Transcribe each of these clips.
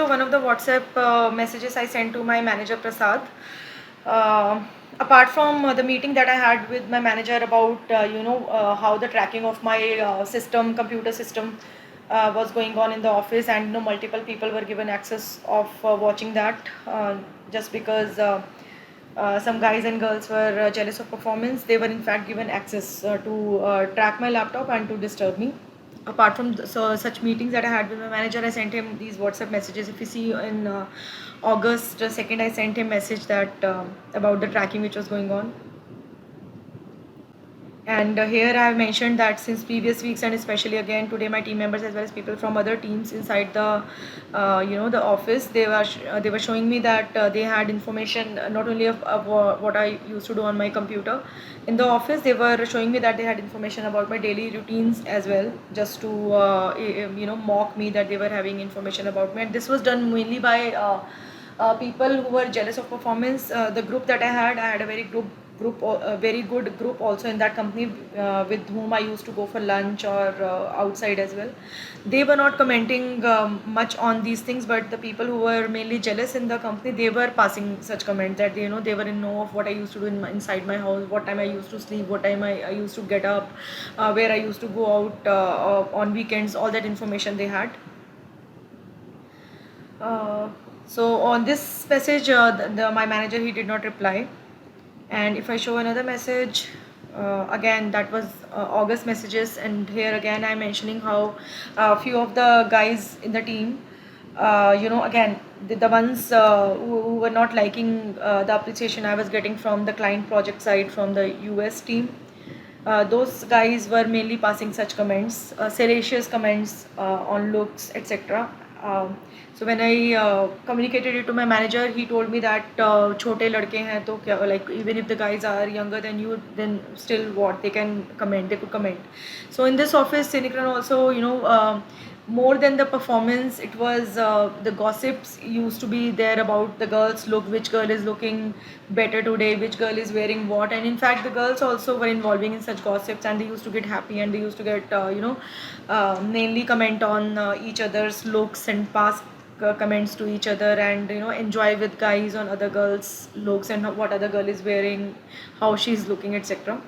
one of the WhatsApp messages I sent to my manager Prasad. Apart from the meeting that I had with my manager about how the tracking of my computer system was going on in the office, and multiple people were given access of watching that just because some guys and girls were jealous of performance. They were in fact given access to track my laptop and to disturb me. Apart from such meetings that I had with my manager, I sent him these WhatsApp messages. If you see in August 2nd, I sent him message that about the tracking which was going on. And here I have mentioned that since previous weeks, and especially again today, my team members as well as people from other teams inside the office, they were showing me that they had information not only of what I used to do on my computer in the office. They were showing me that they had information about my daily routines as well, just to mock me that they were having information about me. And this was done mainly by people who were jealous of performance. The group that I had a very good group also in that company, with whom I used to go for lunch or outside as well. They were not commenting much on these things, but the people who were mainly jealous in the company, they were passing such comments that they were in know of what I used to do inside my house, what time I used to sleep, what time I used to get up, where I used to go out on weekends. All that information they had. So on this message, my manager, he did not reply. And if I show another message, again that was August messages, and here again I'm mentioning how a few of the guys in the team, again the ones who were not liking the appreciation I was getting from the client project side from the US team. Those guys were mainly passing such comments, salacious comments on looks, etc. So when I communicated it to my manager, he told me that छोटे लड़के हैं तो क्या, like even if the guys are younger than you, then still what they can comment, they could comment. So in this office, Cinicron also, more than the performance, it was the gossips used to be there about the girls look, which girl is looking better today, which girl is wearing what. And in fact the girls also were involving in such gossips, and they used to get happy, and they used to get mainly comment on each other's looks and pass comments to each other, and enjoy with guys on other girls looks and what other girl is wearing, how she's looking, etc.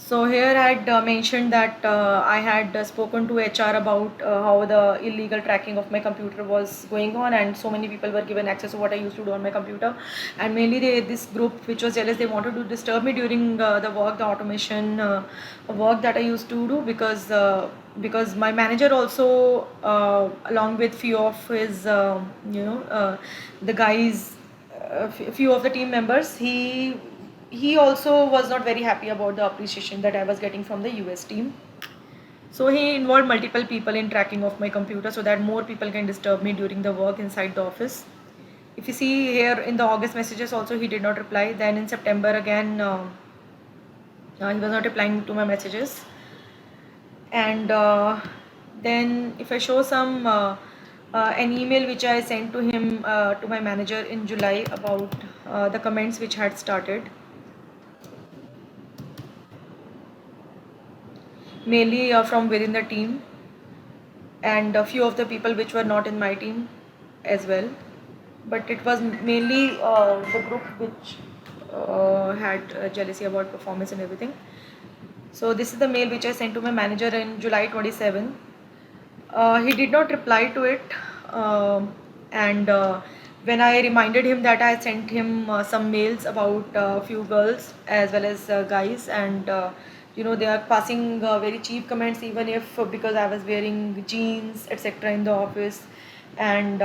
So here I had mentioned that I had spoken to HR about how the illegal tracking of my computer was going on, and so many people were given access to what I used to do on my computer. And mainly this group which was jealous, they wanted to disturb me during the automation work that I used to do, because my manager also, along with few of his the guys, few of the team members, he also was not very happy about the appreciation that I was getting from the US team. So he involved multiple people in tracking of my computer so that more people can disturb me during the work inside the office. If you see here in the August messages also, he did not reply. Then in September again, he was not replying to my messages. And then if I show some an email which I sent to him, to my manager in July, about the comments which had started, mainly from within the team, and a few of the people which were not in my team as well, but it was mainly the group which had jealousy about performance and everything. So this is the mail which I sent to my manager in July 27. He did not reply to it, and when I reminded him that I sent him some mails about a few girls as well as guys, and they are passing very cheap comments, even if because I was wearing jeans, etc. in the office, and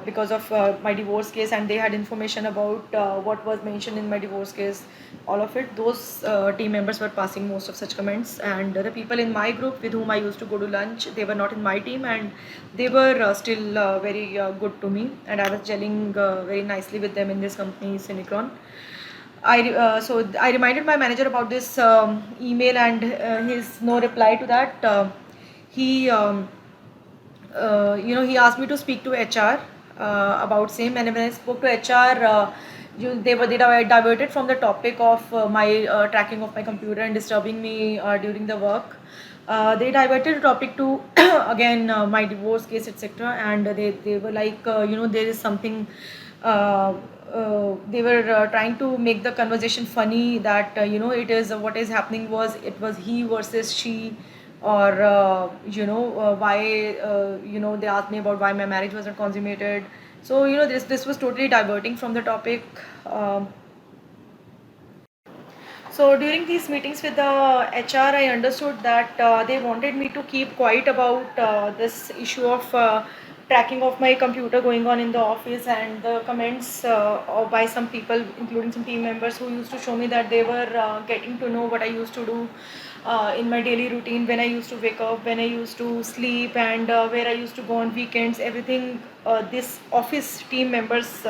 because of my divorce case, and they had information about what was mentioned in my divorce case, all of it, those team members were passing most of such comments. And the people in my group with whom I used to go to lunch, they were not in my team, and they were still very good to me, and I was gelling very nicely with them in this company, Cinicron. So I reminded my manager about this email, and his no reply to that. He he asked me to speak to HR about same, and when I spoke to HR, they diverted from the topic of my tracking of my computer and disturbing me during the work. They diverted the topic to again my divorce case, etc. And they were like, there is something. They were trying to make the conversation funny, that it is what is happening was, it was he versus she, or why, they asked me about why my marriage wasn't consummated. So this was totally diverting from the topic. um, so during these meetings with the HR, I understood that they wanted me to keep quiet about this issue of tracking of my computer going on in the office, and the comments by some people, including some team members, who used to show me that they were getting to know what I used to do in my daily routine, when I used to wake up, when I used to sleep, and where I used to go on weekends. Everything this office team members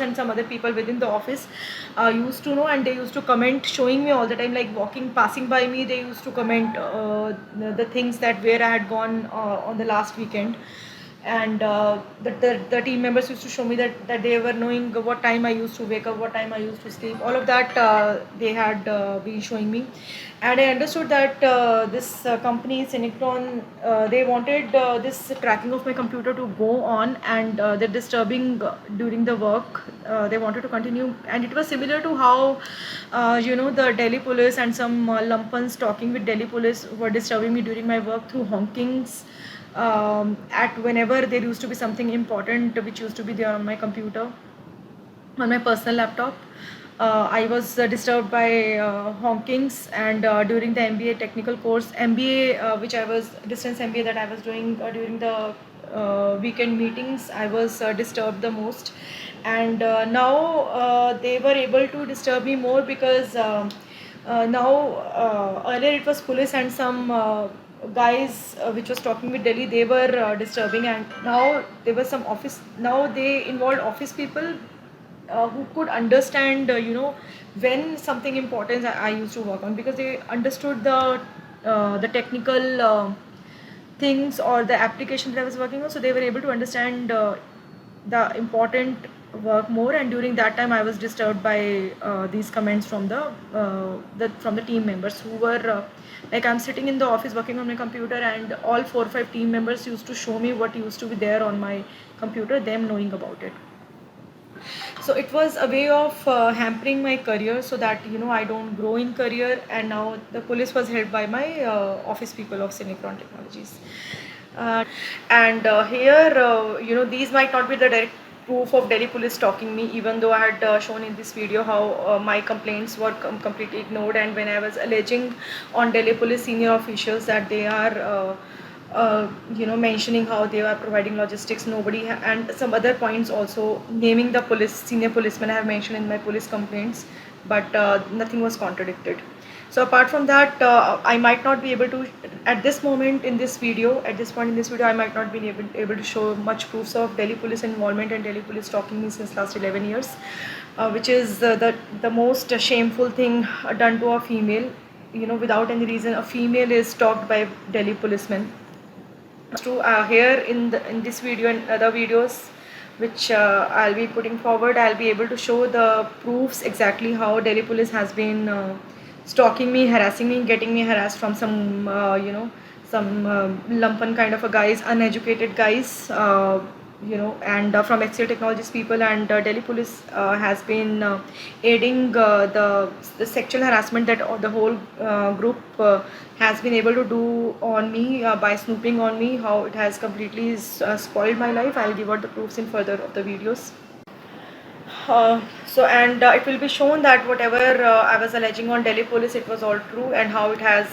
and some other people within the office used to know, and they used to comment, showing me all the time, like passing by me, they used to comment the things that where I had gone on the last weekend. And the team members used to show me that they were knowing what time I used to wake up, what time I used to sleep, all of that they had been showing me. And I understood that this company Cinecron, they wanted this tracking of my computer to go on, and they're disturbing during the work. They wanted to continue, and it was similar to how the Delhi police and some lumpans talking with Delhi police were disturbing me during my work through honkings, at whenever there used to be something important which used to be there on my computer, on my personal laptop. I was disturbed by honkings, and during the MBA technical course, MBA, which I was distance MBA that I was doing during the weekend meetings, I was disturbed the most. And now they were able to disturb me more, because now earlier it was police and some guys which was talking with Delhi, they were disturbing, and now there was some office, now they involved office people who could understand, when something important I used to work on, because they understood the technical things or the application that I was working on, so they were able to understand the important work more. And during that time, I was disturbed by these comments from the team members who were like, I'm sitting in the office working on my computer, and all 4 or 5 team members used to show me what used to be there on my computer, them knowing about it. So it was a way of hampering my career, so that I don't grow in career. And now the police was held by my office people of Cinecron Technologies. uh, and here, these might not be the direct proof of Delhi police stalking me, even though I had shown in this video how my complaints were completely ignored. And when I was alleging on Delhi police senior officials that they are mentioning how they are providing logistics, and some other points also, naming the senior policemen I have mentioned in my police complaints, but nothing was contradicted. So apart from that, I might not be able to, at this moment in this video, at this point in this video, I might not be able to show much proofs of Delhi police involvement and Delhi police stalking me since last 11 years, which is the most shameful thing done to a female. Without any reason, a female is stalked by Delhi policemen. To here in this video and other videos which I'll be putting forward, I'll be able to show the proofs exactly how Delhi police has been stalking me, harassing me, getting me harassed from some some lumpen kind of a guys, uneducated guys, and from HCL Technologies people. And Delhi police has been aiding the sexual harassment that the whole group has been able to do on me by snooping on me, how it has completely spoiled my life. I'll give out the proofs in further of the videos. It will be shown that whatever I was alleging on Delhi police, it was all true, and how it has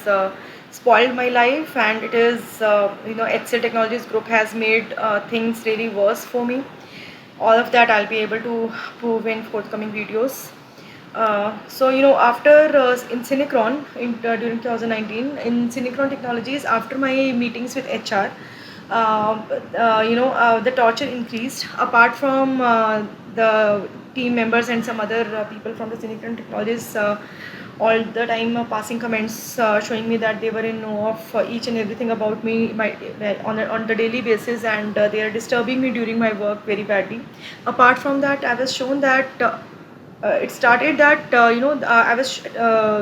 spoiled my life. And it is, HCL Technologies Group has made things really worse for me. All of that I'll be able to prove in forthcoming videos. After in Cinecron during 2019, in Cinecron Technologies, after my meetings with HR, the torture increased. Apart from the team members and some other people from the Cinecron Technologies, all the time passing comments showing me that they were in know of each and everything about me on the daily basis, and they are disturbing me during my work very badly. Apart from that, I was shown that it started that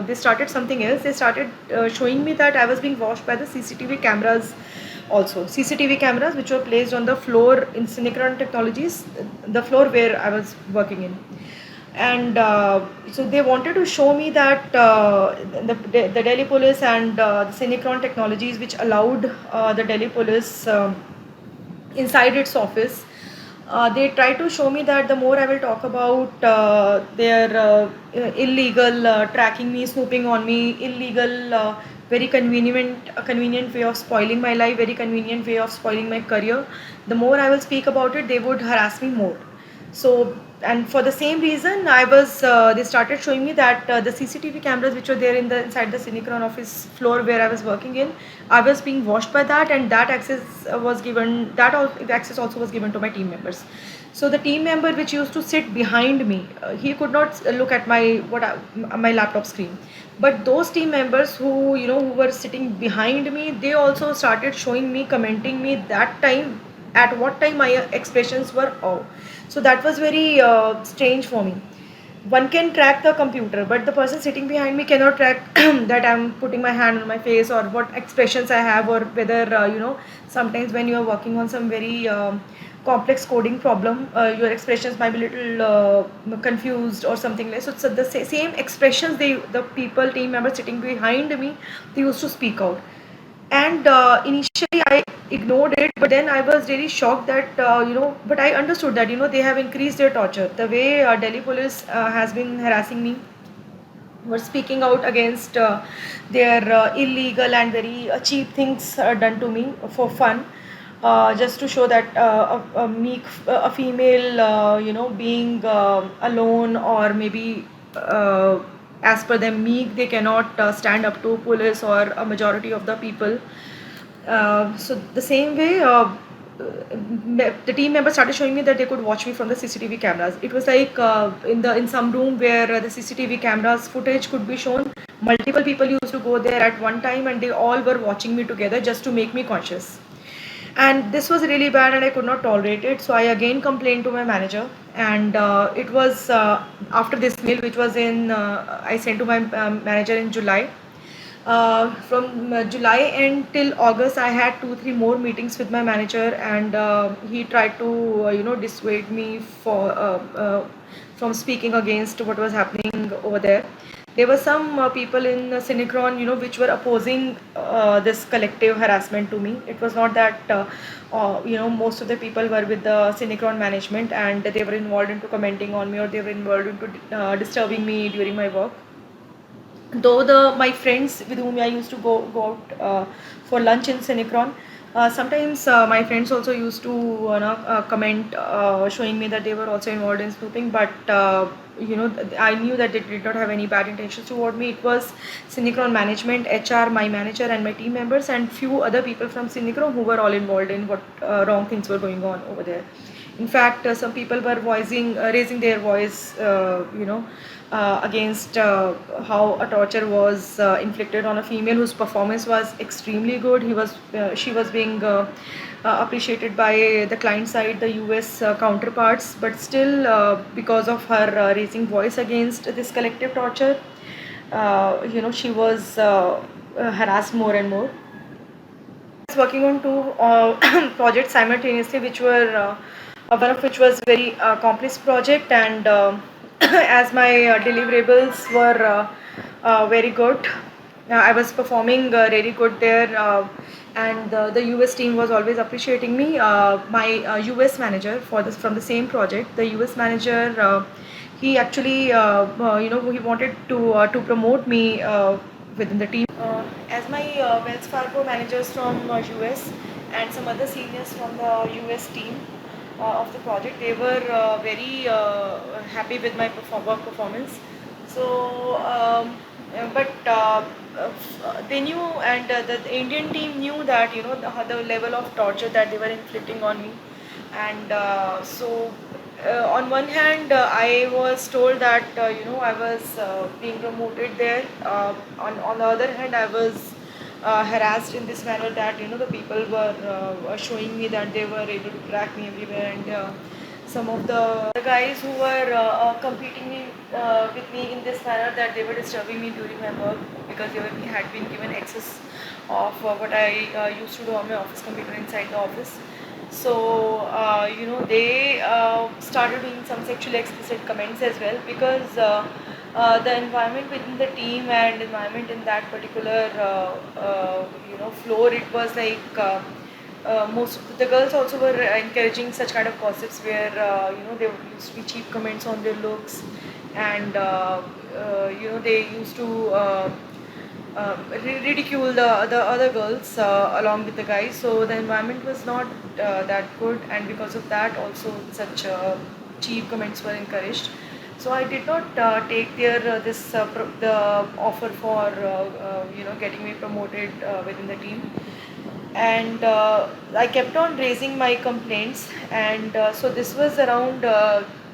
they started something else. They started showing me that I was being watched by the CCTV cameras, also CCTV cameras which were placed on the floor in Synchron Technologies, the floor where I was working in. And so they wanted to show me that the Delhi police and the Synchron Technologies, which allowed the Delhi police inside its office. They try to show me that the more I will talk about their illegal tracking me, snooping on me, illegal, very convenient way of spoiling my life, very convenient way of spoiling my career. The more I will speak about it, they would harass me more. So, and for the same reason, they started showing me that the CCTV cameras which were there in the inside the Synchron office floor where I was working in, I was being watched by that, and that access was given. Access also was given to my team members. So the team member which used to sit behind me, he could not look at my laptop screen. But those team members who were sitting behind me, they also started showing me, commenting me that time, at what time my expressions were off. So that was very strange for me. One can track the computer, but the person sitting behind me cannot track that I'm putting my hand on my face or what expressions I have, or whether sometimes when you are working on some very complex coding problem, your expressions might be little confused or something like. So the same expressions, the people team members sitting behind me, they used to speak out. And initially I ignored it, but then I was really shocked that but I understood that they have increased their torture. The way Delhi police has been harassing me, were speaking out against their illegal and very cheap things done to me for fun, just to show that a female, being alone, or maybe as per them meek, they cannot stand up to police or a majority of the people. So the same way, the team members started showing me that they could watch me from the CCTV cameras. It was like in some room where the CCTV cameras footage could be shown. Multiple people used to go there at one time, and they all were watching me together just to make me conscious. And this was really bad, and I could not tolerate it. So I again complained to my manager, and it was after this mail, which was in I sent to my manager in July. From July until August, I had 2-3 more meetings with my manager, and he tried to dissuade me from speaking against what was happening over there. There were some people in Synchron, which were opposing this collective harassment to me. It was not that most of the people were with the Synchron management, and they were involved into commenting on me, or they were involved into disturbing me during my work. Though my friends with whom I used to go out for lunch in Synchron, sometimes my friends also used to comment, showing me that they were also involved in snooping. But I knew that they did not have any bad intentions toward me. It was Synchron management, HR, my manager, and my team members, and few other people from Synchron who were all involved in what wrong things were going on over there. In fact, some people were raising their voice, against how a torture was inflicted on a female whose performance was extremely good. She was being appreciated by the client side, the US counterparts, but still, because of her raising voice against this collective torture, she was harassed more and more. I was working on two projects simultaneously, which were one of which was very complex project, and as my deliverables were very good, I was performing really good there, and the US team was always appreciating me. My US manager from the same project, the US manager, he actually he wanted to promote me within the team. As my Wells Fargo managers from US and some other seniors from the US team of the project, they were very happy with my work performance. So, but they knew, and the Indian team knew that the level of torture that they were inflicting on me, and so. On one hand, I was told that I was being promoted there. On the other hand, I was harassed in this manner that the people were showing me that they were able to track me everywhere, and some of the guys who were competing with me in this manner, that they were disturbing me during my work, because had been given access of what I used to do on my office computer inside the office. So they started doing some sexually explicit comments as well, because the environment within the team and environment in that particular floor, it was like most of the girls also were encouraging such kind of gossips, where there used to be cheap comments on their looks, and they used to ridicule the other girls along with the guys. So the environment was not that good, and because of that also such cheap comments were encouraged. So I did not take their the offer for getting me promoted within the team, and I kept on raising my complaints, and so this was around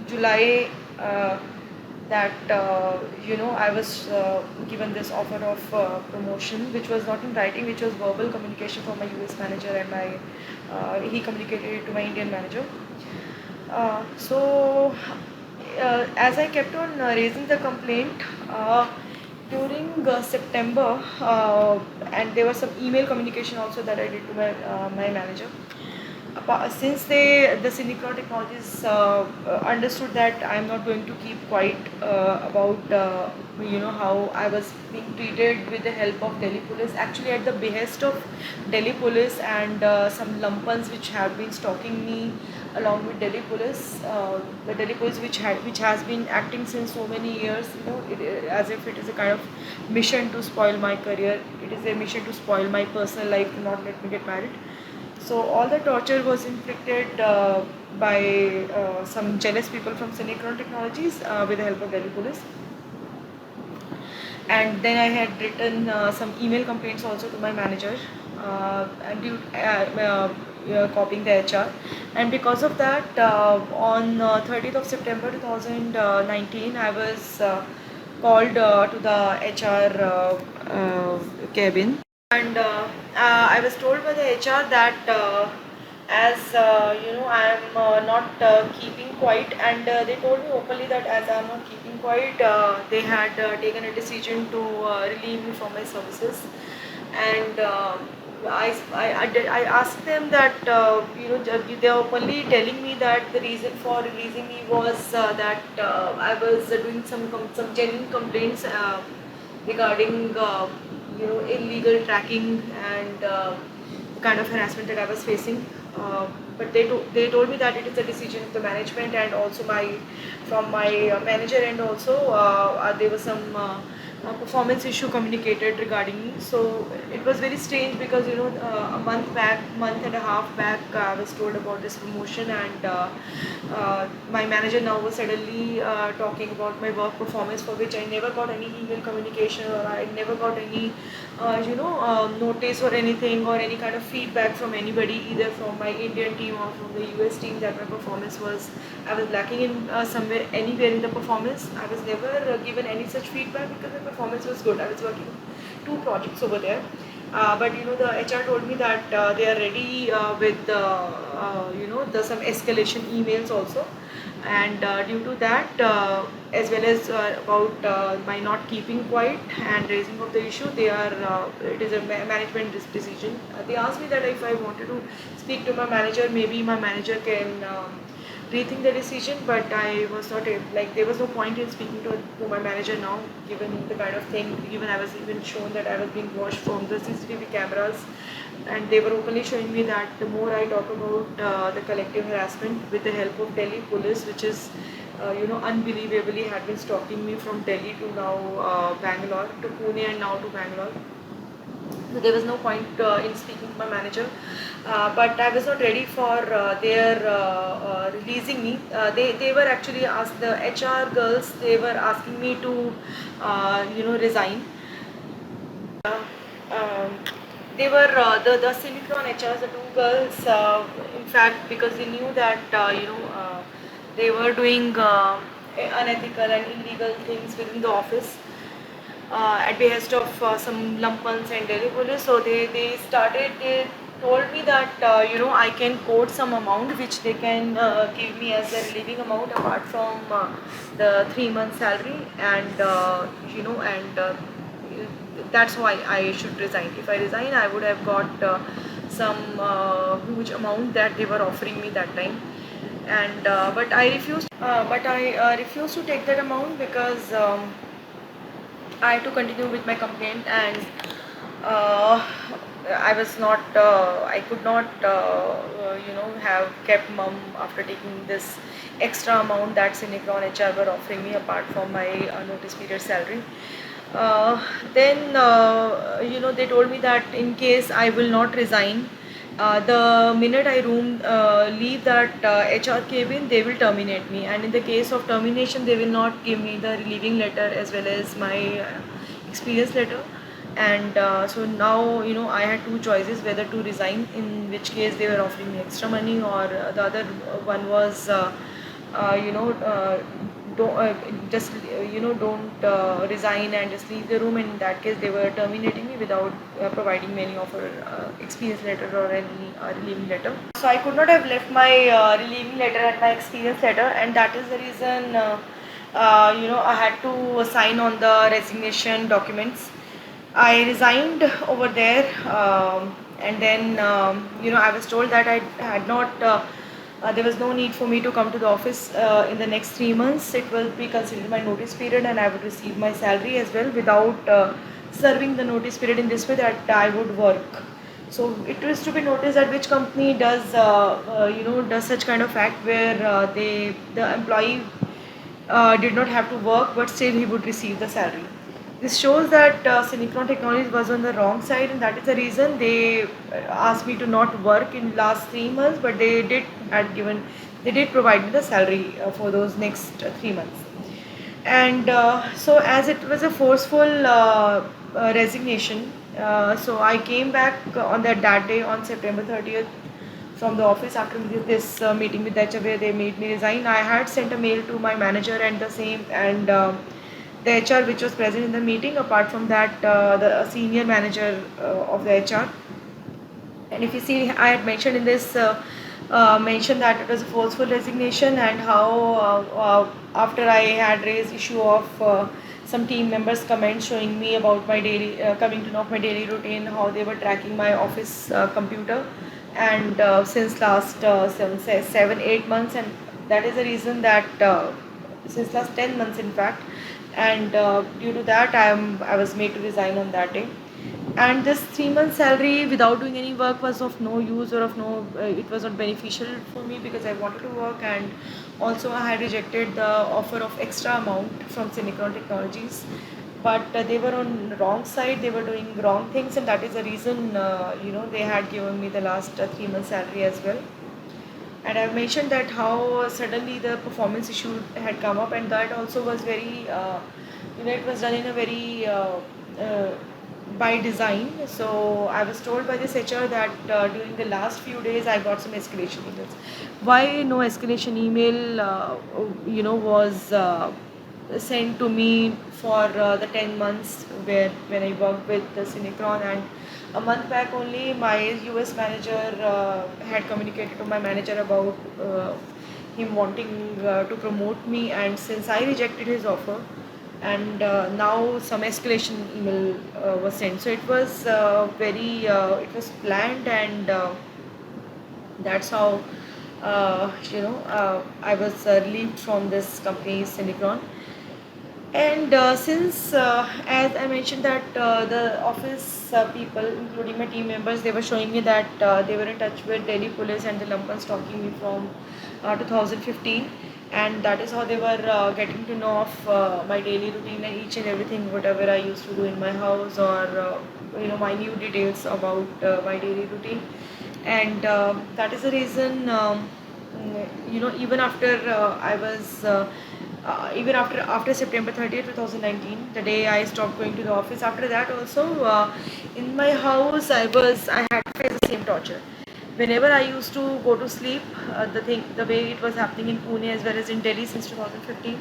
July, that I was given this offer of promotion, which was not in writing, which was verbal communication from my US manager, and my he communicated it to my Indian manager. As I kept on raising the complaint during September, and there was some email communication also that I did to my manager. Since the Synchron Technologies understood that I'm not going to keep quiet about how I was being treated with the help of Delhi Police, actually at the behest of Delhi Police, and some lumpans which have been stalking me along with Delhi Police, the Delhi Police which has been acting since so many years, as if it is a kind of mission to spoil my career. It is a mission to spoil my personal life, to not let me get married. So all the torture was inflicted by some jealous people from Synchron Technologies with the help of Delhi Police. And then I had written some email complaints also to my manager, copying the HR. And because of that, on 30th of September 2019, I was called to the HR cabin, and I was told by the HR that as I am not keeping quiet, and they told me openly that as I am not keeping quiet, they had taken a decision to relieve me from my services. And I asked them that they are openly telling me that the reason for releasing me was that I was doing some genuine complaints regarding illegal tracking, and the kind of harassment that I was facing. But they told me that it is a decision of the management, and also from my manager, and also there was some performance issue communicated regarding me. So it was very strange, because a month and a half back, I was told about this promotion, and my manager now was suddenly talking about my work performance, for which I never got any email communication, or I never got any notice or anything, or any kind of feedback from anybody, either from my Indian team or from the US team, that my performance was, I was lacking in anywhere in the performance. I was never given any such feedback, because my performance was good. I was working two projects over there. But the HR told me that they are ready with the some escalation emails also, and due to that, as well as about my not keeping quiet and raising of the issue, they are it is a management decision. They asked me that if I wanted to speak to my manager, maybe my manager can rethink the decision, but I was not like, there was no point in speaking to my manager now, given the kind of thing. Even I was even shown that I was being watched from the CCTV cameras, and they were openly showing me that the more I talk about the collective harassment with the help of Delhi Police, which is unbelievably had been stalking me from Delhi to now Bangalore, to Pune, and now to Bangalore. So there was no point in speaking to my manager, but I was not ready for their releasing me. They were actually asked, the HR girls, they were asking me to resign. Um, they were the Synchron HRs, the two girls. In fact, because they knew that they were doing unethical and illegal things within the office, at behest of some lumpans and Delhi police. So they started told me that I can quote some amount which they can give me as a relieving amount apart from the 3 month salary, and that's why I should resign. If I resign, I would have got some huge amount that they were offering me that time, and but I refused. But I refused to take that amount because I had to continue with my complaint, and uh, I was not, I could not, have kept mum after taking this extra amount that Cinecron HR were offering me apart from my notice period salary. Uh, then they told me that in case I will not resign, the minute I leave that HR cabin, they will terminate me. And in the case of termination, they will not give me the relieving letter as well as my experience letter. And so now, I had two choices whether to resign, in which case they were offering me extra money, or the other one was, you know, don't just don't resign and just leave the room. In that case, they were terminating me without providing me any offer, experience letter or any relieving letter. So I could not have left my relieving letter and my experience letter, and that is the reason I had to sign on the resignation documents. I resigned over there, and then I was told that I had not. There was no need for me to come to the office in the next 3 months. It will be considered my notice period, and I would receive my salary as well without serving the notice period in this way that I would work. So it is to be noticed that which company does such kind of act where the employee did not have to work, but still he would receive the salary. This shows that Synchron Technologies was on the wrong side, and that is the reason they asked me to not work in last 3 months. But they did provide me the salary for those next 3 months. And so, as it was a forceful resignation, so I came back on that day on September 30th from the office after this meeting with HR where they made me resign. I had sent a mail to my manager and the HR which was present in the meeting. Apart from that, the senior manager of the HR. And if you see, I had mentioned in this mentioned that it was a forceful resignation, and how after I had raised issue of some team members' comments showing me about my daily coming to know of my daily routine, how they were tracking my office computer, and since last 7 8 months, and that is the reason that since last 10 months, in fact, and due to that, I was made to resign on that day. And this 3 month salary without doing any work was of no use, or of no it was not beneficial for me because I wanted to work, and also I had rejected the offer of extra amount from Synchron Technologies. But they were on wrong side, they were doing wrong things, and that is the reason they had given me the last 3 month salary as well. And I've mentioned that how suddenly the performance issue had come up, and that also was very, it was done in a very uh, by design. So I was told by this HR that during the last few days I got some escalation emails. Why no escalation email, was sent to me for the 10 months where when I worked with the Cinecron, and a month back only my US manager had communicated to my manager about him wanting to promote me, and since I rejected his offer, and now some escalation email was sent. So it was it was planned, and that's how I was relieved from this company Cinecron. And since, as I mentioned, that the office people, including my team members, they were showing me that they were in touch with Delhi police and the Lumpen stalking me from 2015, and that is how they were getting to know of my daily routine and each and everything, whatever I used to do in my house, or my new details about my daily routine, and that is the reason. Even after I was. Even after September 30th, 2019, the day I stopped going to the office. After that, also in my house, I had to face the same torture. Whenever I used to go to sleep, the way it was happening in Pune as well as in Delhi since 2015,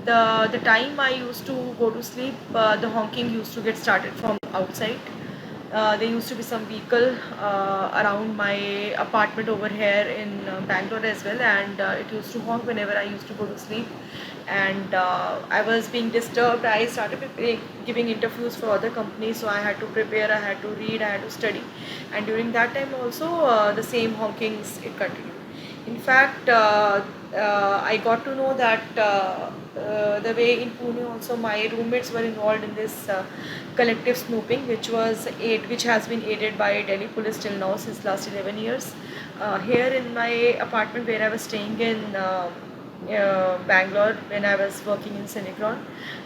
the time I used to go to sleep, the honking used to get started from outside. There used to be some vehicle around my apartment over here in Bangalore as well, and it used to honk whenever I used to go to sleep. And I was being disturbed. I started giving interviews for other companies, so I had to prepare, I had to read, I had to study, and during that time also the same honkings it continued. In fact, I got to know that the way in Pune also my roommates were involved in this collective snooping, which has been aided by Delhi police till now since last 11 years. Here in my apartment where I was staying in Bangalore when I was working in Cinecron,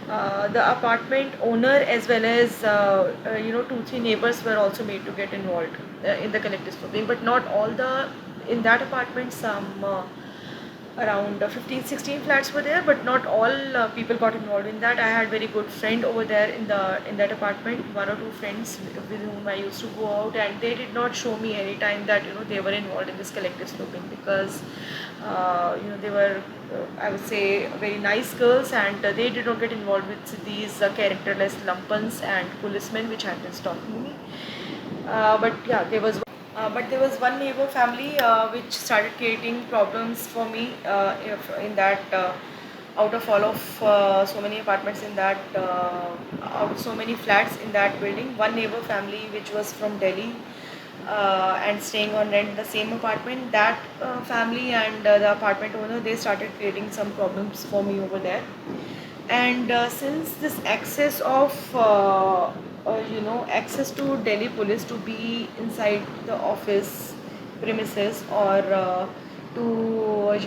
the apartment owner as well as 2 3 neighbors were also made to get involved in the collective snooping, but not all the in that apartment. Some around 15 16 flats were there, but not all people got involved in that. I had very good friend over there in that apartment, one or two friends with whom I used to go out, and they did not show me any time that they were involved in this collective snooping, because they were I would say very nice girls, and they did not get involved with these characterless lumpens and policemen which had been stalking me. But yeah, there was one neighbor family which started creating problems for me if in that out of all of so many apartments in that out of so many flats in that building. One neighbor family which was from Delhi and staying on rent in the same apartment. That family and the apartment owner, they started creating some problems for me over there. And since this access to Delhi police to be inside the office premises, or to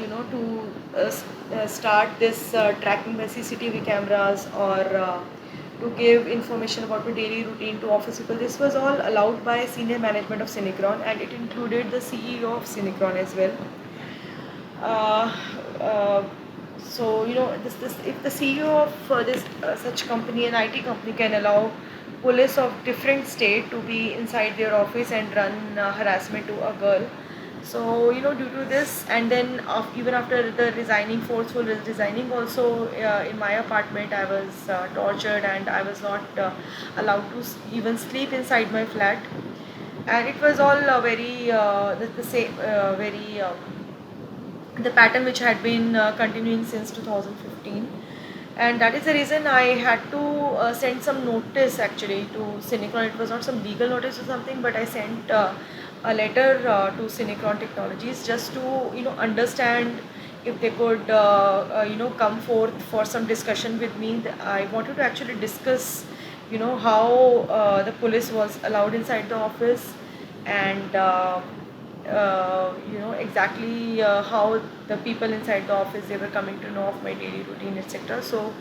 start this tracking by CCTV cameras, or to give information about my daily routine to office people, this was all allowed by senior management of Cinecron, and it included the CEO of Cinecron as well. uh, uh, this if the CEO of this such company, an IT company, can allow police of different state to be inside their office and run harassment to a girl. So due to this, and then even after the forceful resigning also, in my apartment I was tortured, and I was not allowed to even sleep inside my flat. And it was all very the same very the pattern which had been continuing since 2015. And that is the reason I had to send some notice actually to Cinecron. It was not some legal notice or something, but I sent a letter to Cinecron Technologies, just to understand if they could come forth for some discussion with me. I wanted to actually discuss how the police was allowed inside the office, and exactly how the people inside the office, they were coming to know of my daily routine, etc. So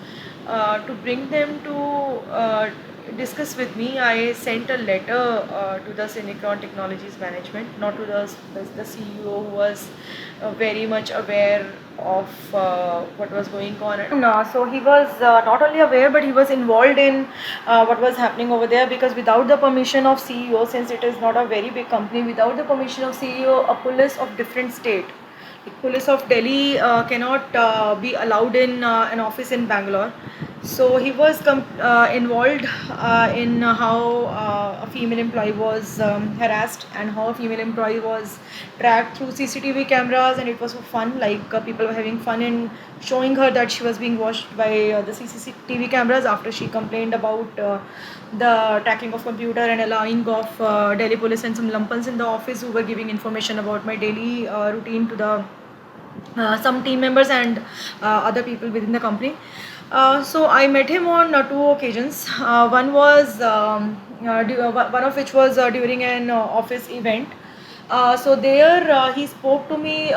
to bring them to discuss with me, I sent a letter to the Cinecron Technologies management, not to the CEO, who was very much aware of what was going on. So he was not only aware, but he was involved in what was happening over there, because without the permission of CEO, since it is not a very big company, without the permission of CEO, a police of different state, like police of Delhi, cannot be allowed in an office in Bangalore. So he was involved in how a female employee was harassed, and how a female employee was tracked through CCTV cameras, and it was for fun. Like people were having fun in showing her that she was being watched by the CCTV cameras, after she complained about the tracking of computer and allowing of Delhi police and some lumpens in the office who were giving information about my daily routine to the some team members and other people within the company. So I met him on two occasions. One of which was during an office event. So there he spoke to me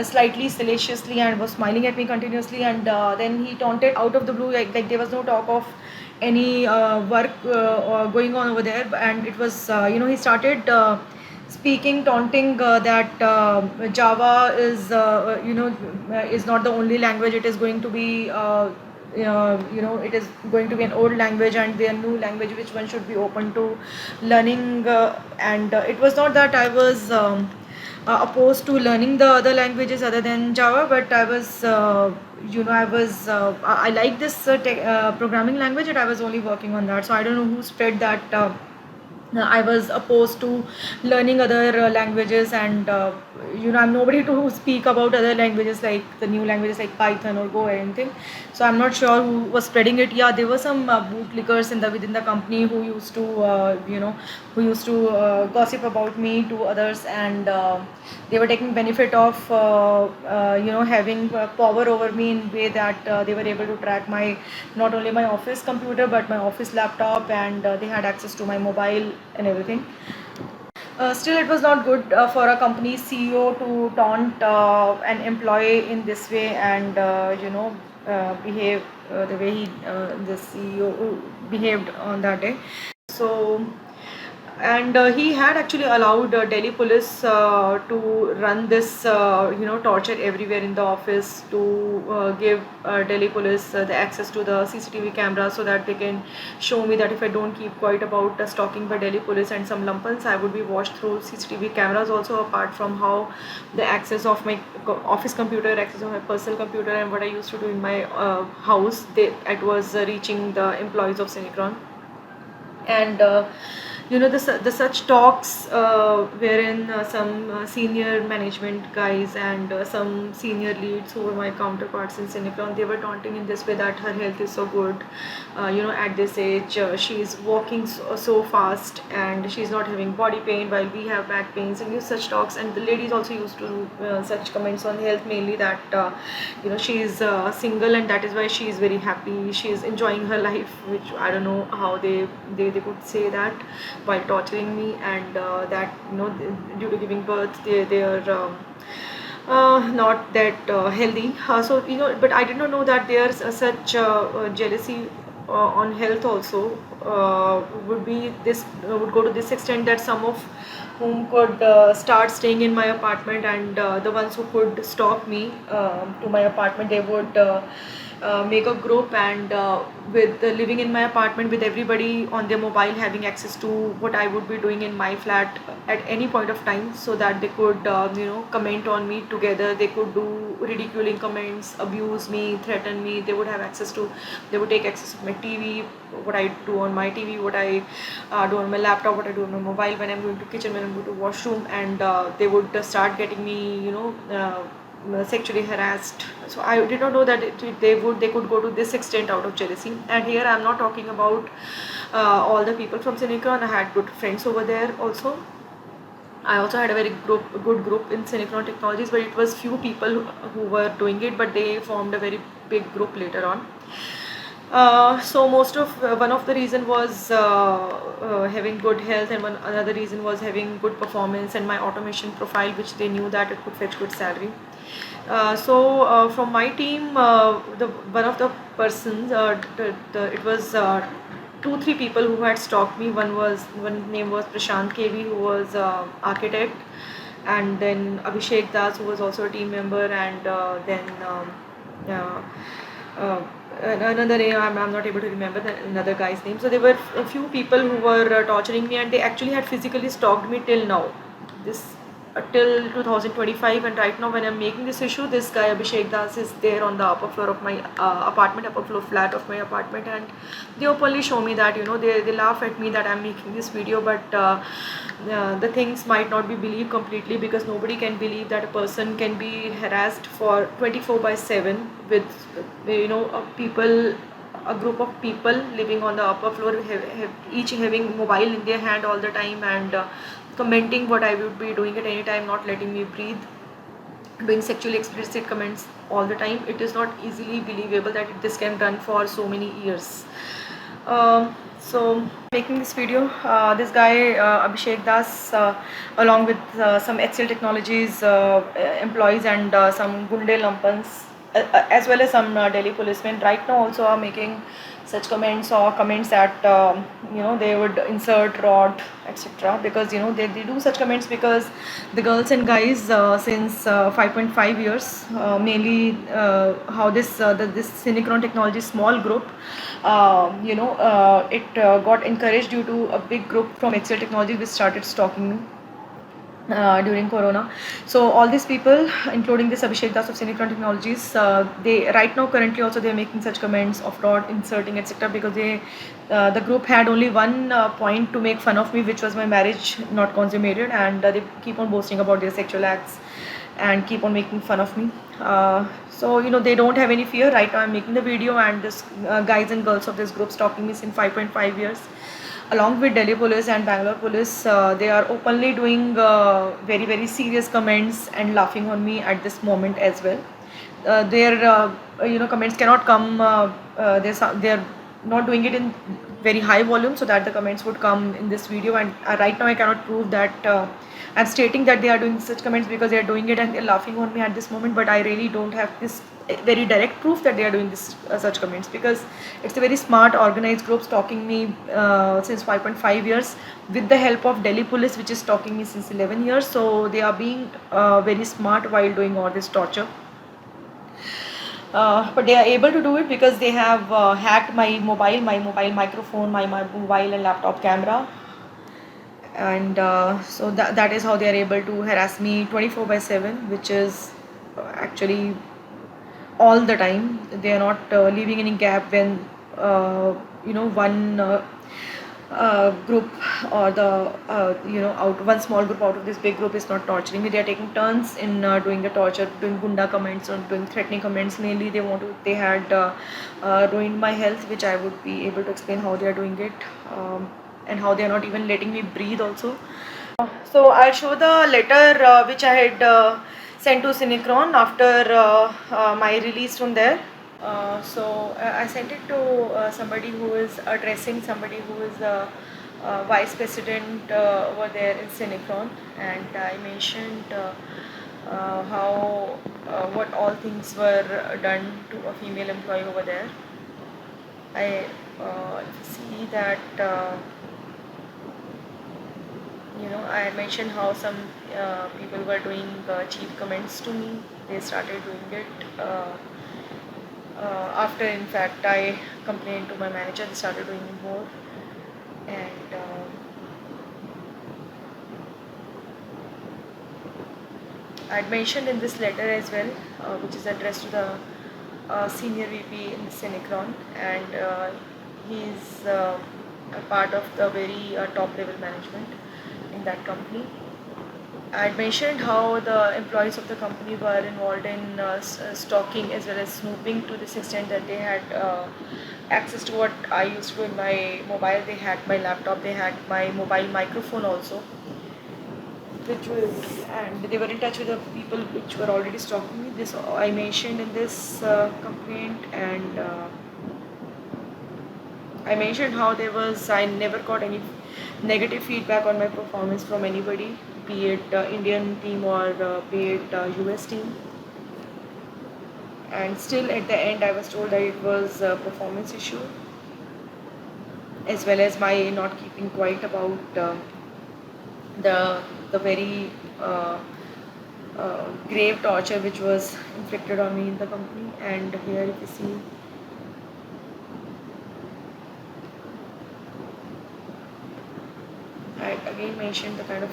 slightly salaciously and was smiling at me continuously, and then he taunted out of the blue, like there was no talk of any work going on over there, and it was he started speaking, taunting that Java is not the only language. It is going to be it is going to be an old language, and the new language which one should be open to learning. And it was not that I was opposed to learning the other languages other than Java, but I was I like this programming language, and I was only working on that. So I don't know who spread that I was opposed to learning other languages, and I'm nobody to speak about other languages like the new languages like Python or Go or anything. So I'm not sure who was spreading it. Yeah, there were some bootlickers in the within the company who used to gossip about me to others, and they were taking benefit of having power over me in way that they were able to track my not only my office computer but my office laptop, and they had access to my mobile and everything. Still, it was not good for a company CEO to taunt an employee in this way, and behave the way the CEO behaved on that day. So, and he had actually allowed Delhi police to run this torture everywhere in the office, to give Delhi police the access to the CCTV camera so that they can show me that if I don't keep quiet about stalking by Delhi police and some lumpens, I would be watched through CCTV cameras also, apart from how the access of my office computer, access of my personal computer, and what I used to do in my house, it was reaching the employees of Cinecron. And the such talks wherein some senior management guys and some senior leads who were my counterparts in Cinecron, they were taunting in this way that her health is so good, at this age she's walking so fast and she's not having body pain while we have back pains, and such talks. And the ladies also used to do such comments on health, mainly that she's single and that is why she is very happy, she is enjoying her life, which I don't know how they could say that while torturing me, and that due to giving birth they are not that healthy. So but I did not know that there's such jealousy on health also would go to this extent, that some of whom could start staying in my apartment, and the ones who could stalk me to my apartment, they would make a group, and with living in my apartment with everybody on their mobile having access to what I would be doing in my flat at any point of time, so that they could comment on me together. They could do ridiculing comments, abuse me, threaten me. They would take access of my TV, what I do on my TV, what I do on my laptop, what I do on my mobile, when I'm going to kitchen, when I'm going to washroom, and they would start getting me sexually harassed. So I did not know that they could go to this extent out of jealousy. And here I'm not talking about all the people from Cinecron. I had good friends over there also. I also had a very good group in Cinecron Technologies, but it was few people who were doing it, but they formed a very big group later on. So most of one of the reason was having good health, and another reason was having good performance and my automation profile, which they knew that it could fetch good salary. From my team, the one of the persons, it was 2-3 people who had stalked me. One name was Prashant KV, who was architect, and then Abhishek Das, who was also a team member, and then uh, uh, another name, I'm not able to remember another guy's name. So there were a few people who were torturing me, and they actually had physically stalked me till now. This till 2025, and right now when I'm making this issue, this guy Abhishek Das is there on the upper floor of my upper floor flat of my apartment, and they openly show me that they laugh at me that I'm making this video, but the things might not be believed completely, because nobody can believe that a person can be harassed for 24/7 with people, a group of people living on the upper floor, each having mobile in their hand all the time, and commenting what I would be doing at any time, not letting me breathe, doing sexually explicit comments all the time. It is not easily believable that this can run for so many years. So making this video, this guy Abhishek Das, along with some HCL Technologies employees, and some Gunde Lumpans, as well as some Delhi policemen, right now also are making such comments, or comments that they would insert rod, etc., because they do such comments because the girls and guys since 5.5 years, mainly how this Cinecron Technology small group, it got encouraged due to a big group from HCL Technology which started stalking me. during Corona. So all these people, including this Abhishek Das of Synchron Technologies, they right now currently also they are making such comments of not inserting etc. because the group had only one point to make fun of me, which was my marriage not consummated, and they keep on boasting about their sexual acts and keep on making fun of me. So they don't have any fear. Right now I'm making the video, and this guys and girls of this group stalking me since 5.5 years along with Delhi police and Bangalore police. They are openly doing very serious comments and laughing on me at this moment as well. Their comments cannot come. They're not doing it in very high volume so that the comments would come in this video. And right now I cannot prove that. I'm stating that they are doing such comments because they are doing it and they're laughing on me at this moment, but I really don't have this very direct proof that they are doing this such comments, because it's a very smart organized group stalking me since 5.5 years with the help of Delhi police, which is stalking me since 11 years. So they are being very smart while doing all this torture. But they are able to do it because they have hacked my mobile microphone, my mobile and laptop camera, and so that is how they are able to harass me 24/7, which is actually all the time. They are not leaving any gap when one group or the out one small group out of this big group is not torturing me. They are taking turns in doing the torture, doing gunda comments or doing threatening comments. Mainly they had ruined my health, which I would be able to explain how they are doing it, and how they are not even letting me breathe also. So I'll show the letter which I had sent to Synchron after my release from there. I sent it to somebody who is addressing somebody who is the vice president over there in Synchron, and I mentioned how what all things were done to a female employee over there. I see that. I mentioned how some people were doing cheap comments to me. They started doing it after, in fact, I complained to my manager. They started doing more, and I had mentioned in this letter as well, which is addressed to the senior VP in Synchron, and he's a part of the very top level management in that company. I had mentioned how the employees of the company were involved in stalking as well as snooping to this extent that they had access to what I used to do in my mobile. They hacked my laptop, they hacked my mobile microphone also, and they were in touch with the people which were already stalking me. This I mentioned in this complaint, and I mentioned how I never got any negative feedback on my performance from anybody, be it Indian team or be it US team. And still at the end I was told that it was a performance issue, as well as my not keeping quiet about the very grave torture which was inflicted on me in the company. And here if you see, I again mentioned the kind of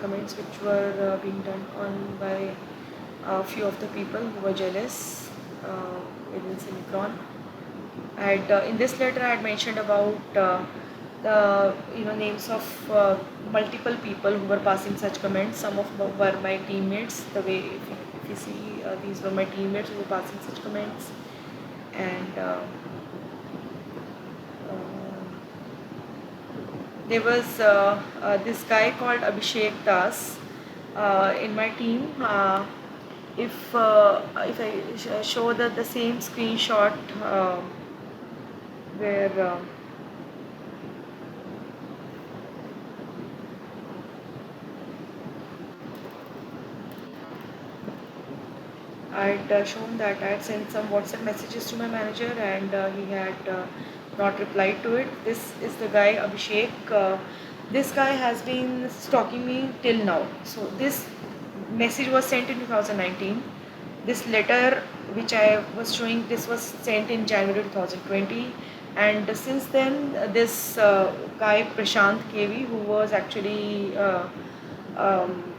comments which were being done on by a few of the people who were jealous within Synchron. In this letter, I had mentioned about the names of multiple people who were passing such comments. Some of them were my teammates. The way if you see, these were my teammates who were passing such comments, and there was this guy called Abhishek Das in my team. If I show the same screenshot where I'd shown that I had sent some WhatsApp messages to my manager, and he had not replied to it. This is the guy Abhishek. This guy has been stalking me till now. So this message was sent in 2019. This letter which I was showing, this was sent in January 2020, and since then this guy Prashant KV, who was actually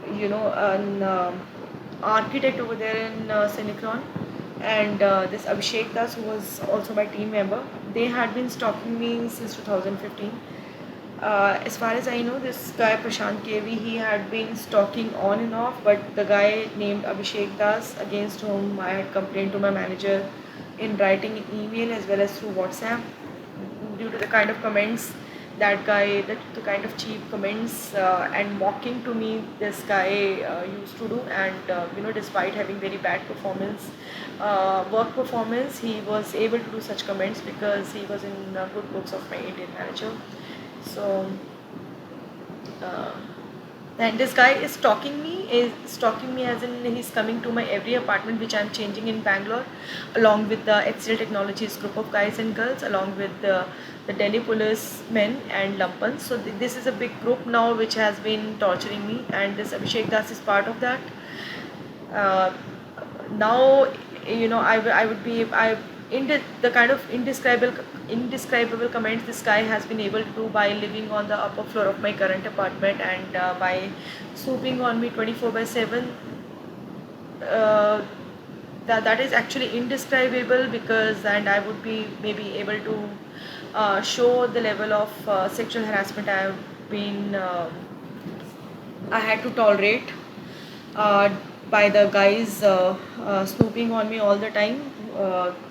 an architect over there in Synchron, and this Abhishek Das, who was also my team member. They had been stalking me since 2015. As far as I know, this guy Prashant KV, he had been stalking on and off, but the guy named Abhishek Das, against whom I had complained to my manager in writing email as well as through WhatsApp, due to the kind of comments that guy, the kind of cheap comments and mocking to me this guy used to do, and despite having very bad performance, work performance, he was able to do such comments because he was in good books of my Indian manager. So uh, and this guy is stalking me as in he's coming to my every apartment which I'm changing in Bangalore, along with the HCL Technologies group of guys and girls, along with the Delhi police men and lumpans. So this is a big group now which has been torturing me, and this Abhishek Das is part of that. uh, Now, I would be I in the kind of indescribable comments this guy has been able to do by living on the upper floor of my current apartment, and by swooping on me 24 by 7. uh, that is actually indescribable, because and I would be maybe able to show the level of sexual harassment I had to tolerate uh, by the guys snooping on me all the time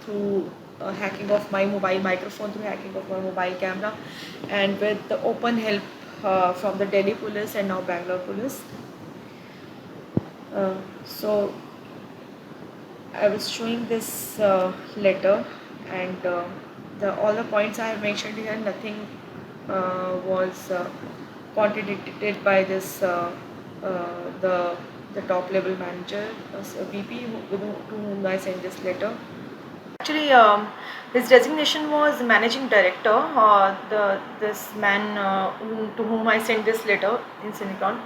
through hacking of my mobile microphone, through hacking of my mobile camera, and with the open help from the Delhi police and now Bangalore police. So I was showing this letter, and the all the points I have mentioned here, nothing was contradicted by this the top level manager, VP, to whom I sent this letter. Actually, his designation was managing director. The this man to whom I sent this letter in Synchron,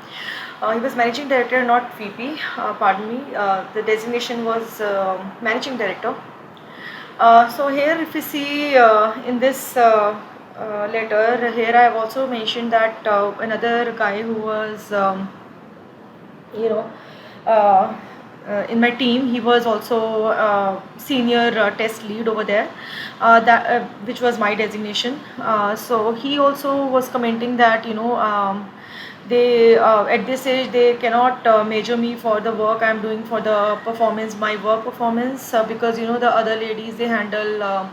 he was managing director, not VP. Pardon me. The designation was managing director. So here, if you see in this letter, here I have also mentioned that another guy who was you know uh, in my team, he was also senior test lead over there, which was my designation. So he also was commenting that they at this age they cannot measure me for the work I'm doing, for the performance, my work performance, because the other ladies, they handle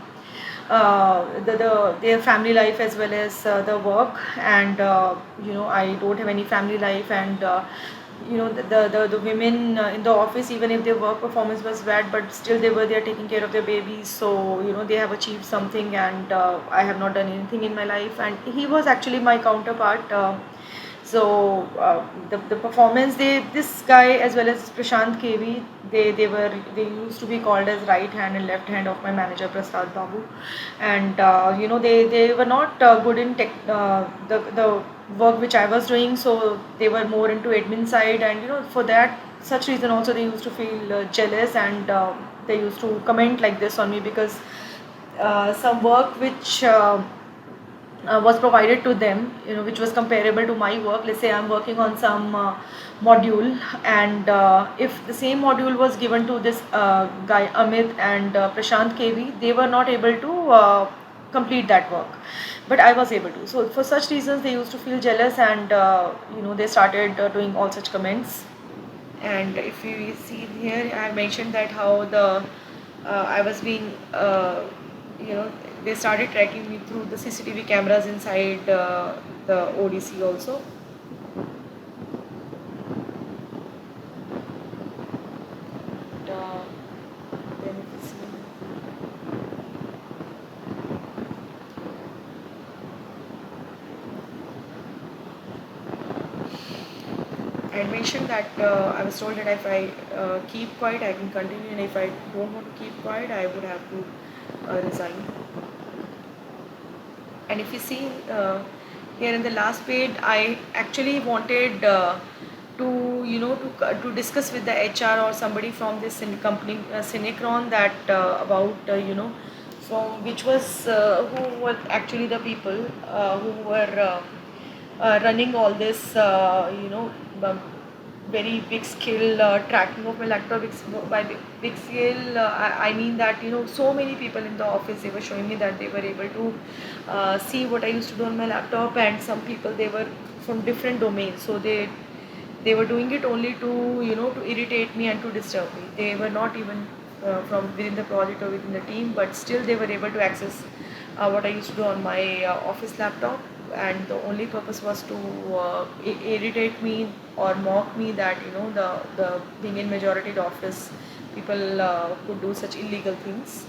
their family life as well as the work, and I don't have any family life, and the women in the office, even if their work performance was bad, but still they were there taking care of their babies. So they have achieved something, and I have not done anything in my life. And he was actually my counterpart. The performance, this guy as well as Prashant KV, they used to be called as right hand and left hand of my manager Prasad Babu, and they were not good in the work which I was doing, so they were more into admin side, and for that such reason also they used to feel jealous, and they used to comment like this on me, because some work which was provided to them, which was comparable to my work. Let's say I'm working on some module, and if the same module was given to this guy Amit and Prashant KV, they were not able to complete that work, but I was able to. So for such reasons, they used to feel jealous, and they started doing all such comments. And if you see here, I have mentioned that how I was being you know they started tracking me through the CCTV cameras inside the ODC also. And, then if you see, I mentioned that I was told that if I keep quiet, I can continue, and if I don't want to keep quiet, I would have to resign. And if you see here in the last page, I actually wanted to to discuss with the HR or somebody from this company Synchron, that about from which was who were actually the people who were running all this very big scale tracking of my laptop. By big scale, I mean that so many people in the office, they were showing me that they were able to see what I used to do on my laptop, and some people, they were from different domains, so they were doing it only to to irritate me and to disturb me. They were not even from within the project or within the team, but still they were able to access what I used to do on my office laptop, and the only purpose was to irritate me or mock me that the being in majority office, people could do such illegal things.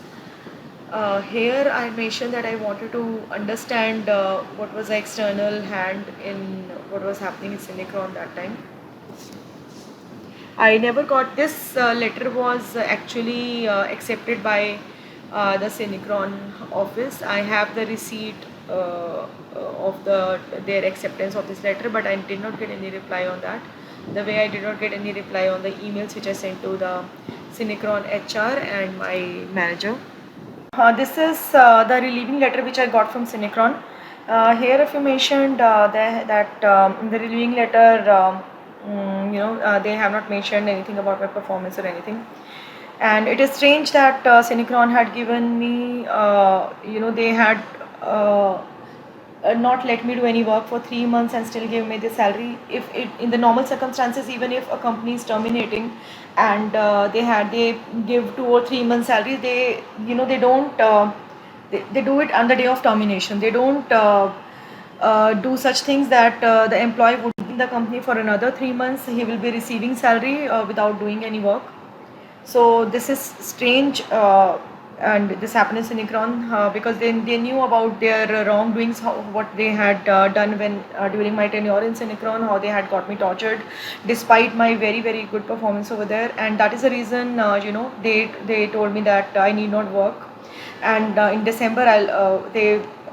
Here I mentioned that I wanted to understand what was the external hand in what was happening in Cinecron that time. I never got this letter was actually accepted by the Cinecron office. I have the receipt of their acceptance of this letter, but I did not get any reply on that. The way I did not get any reply on the emails which I sent to the Cinecron HR and my manager. This is the relieving letter which I got from Cinecron. Here, if you mentioned that in the relieving letter, they have not mentioned anything about my performance or anything. And it is strange that Cinecron had given me, they had not let me do any work for 3 months and still give me the salary. If it in the normal circumstances, even if a company is terminating and they give 2 or 3 months salary, they don't they do it on the day of termination. They don't do such things that the employee would be in the company for another 3 months. He will be receiving salary without doing any work. So this is strange, and this happened in Cinecron because they knew about their wrongdoings, what they had done when during my tenure in Cinecron, how they had got me tortured, despite my very good performance over there, and that is the reason they told me that I need not work, and in December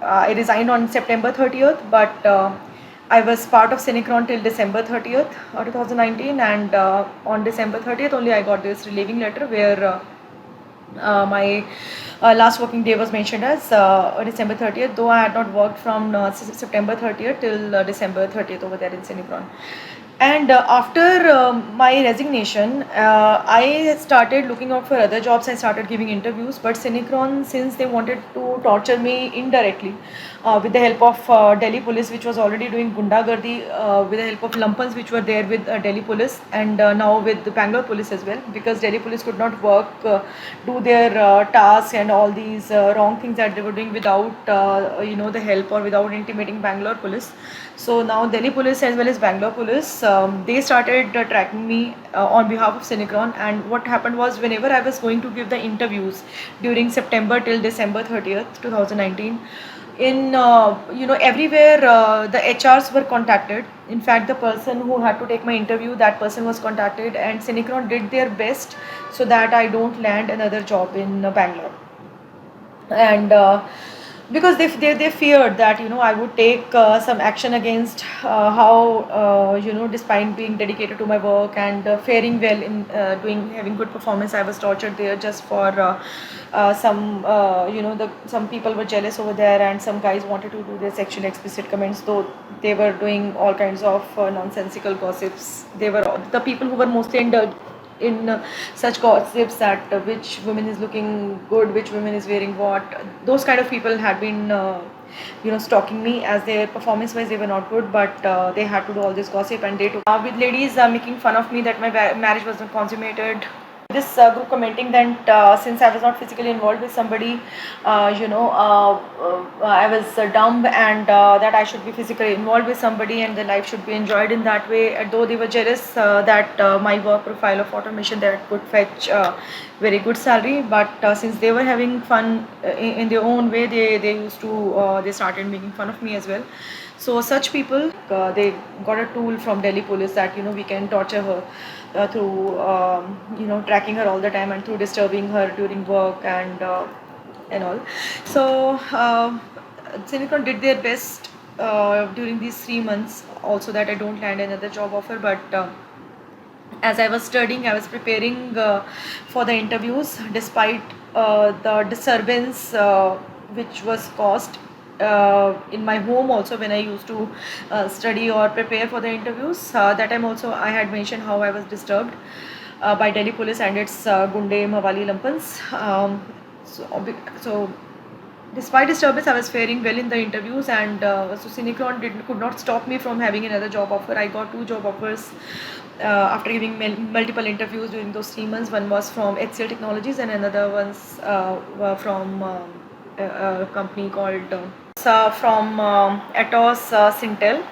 I resigned on September 30th, but I was part of Cinecron till December 30th, 2019, and on December 30th only I got this relieving letter where my last working day was mentioned as December 30th, though I had not worked from September 30th till December 30th over there in Cinecron. And after my resignation, I started looking out for other jobs. I started giving interviews, but Cinecron, since they wanted to torture me indirectly with the help of Delhi police, which was already doing gundagardi, with the help of lumpans, which were there with Delhi police, and now with the Bangalore police as well, because Delhi police could not work, do their tasks and all these wrong things that they were doing without the help or without intimating Bangalore police. So now Delhi police as well as Bangalore police, they started tracking me on behalf of Cinecron. And what happened was, whenever I was going to give the interviews during September till December 30th, 2019, in everywhere the HRs were contacted. In fact, the person who had to take my interview, that person was contacted, and Cinecron did their best so that I don't land another job in Bangalore. And because they feared that I would take some action against how despite being dedicated to my work and faring well in doing having good performance, I was tortured there just for some some people were jealous over there, and some guys wanted to do their sexually explicit comments, though they were doing all kinds of nonsensical gossips. They were the people who were mostly in such gossips that which woman is looking good, which woman is wearing what. Those kind of people had been stalking me, as their performance wise they were not good, but they had to do all this gossip, and they took with ladies making fun of me that my marriage was not consummated. This group commenting that since I was not physically involved with somebody, I was dumb, and that I should be physically involved with somebody and the life should be enjoyed in that way. Though they were jealous that my work profile of automation that could fetch very good salary, but since they were having fun in their own way, they used to they started making fun of me as well. So such people, they got a tool from Delhi police that we can torture her through tracking her all the time and through disturbing her during work and all. So Cinecron did their best during these 3 months also that I don't land another job offer, but as I was studying, I was preparing for the interviews, despite the disturbance which was caused in my home also when I used to study or prepare for the interviews. That time also I had mentioned how I was disturbed by Delhi police and its Gunde Mawali Lumpans. So despite disturbance, I was faring well in the interviews, and so Cinecron could not stop me from having another job offer. I got two job offers after giving multiple interviews during those 3 months. One was from HCL Technologies, and another one's were from a company called from Atos Sintel.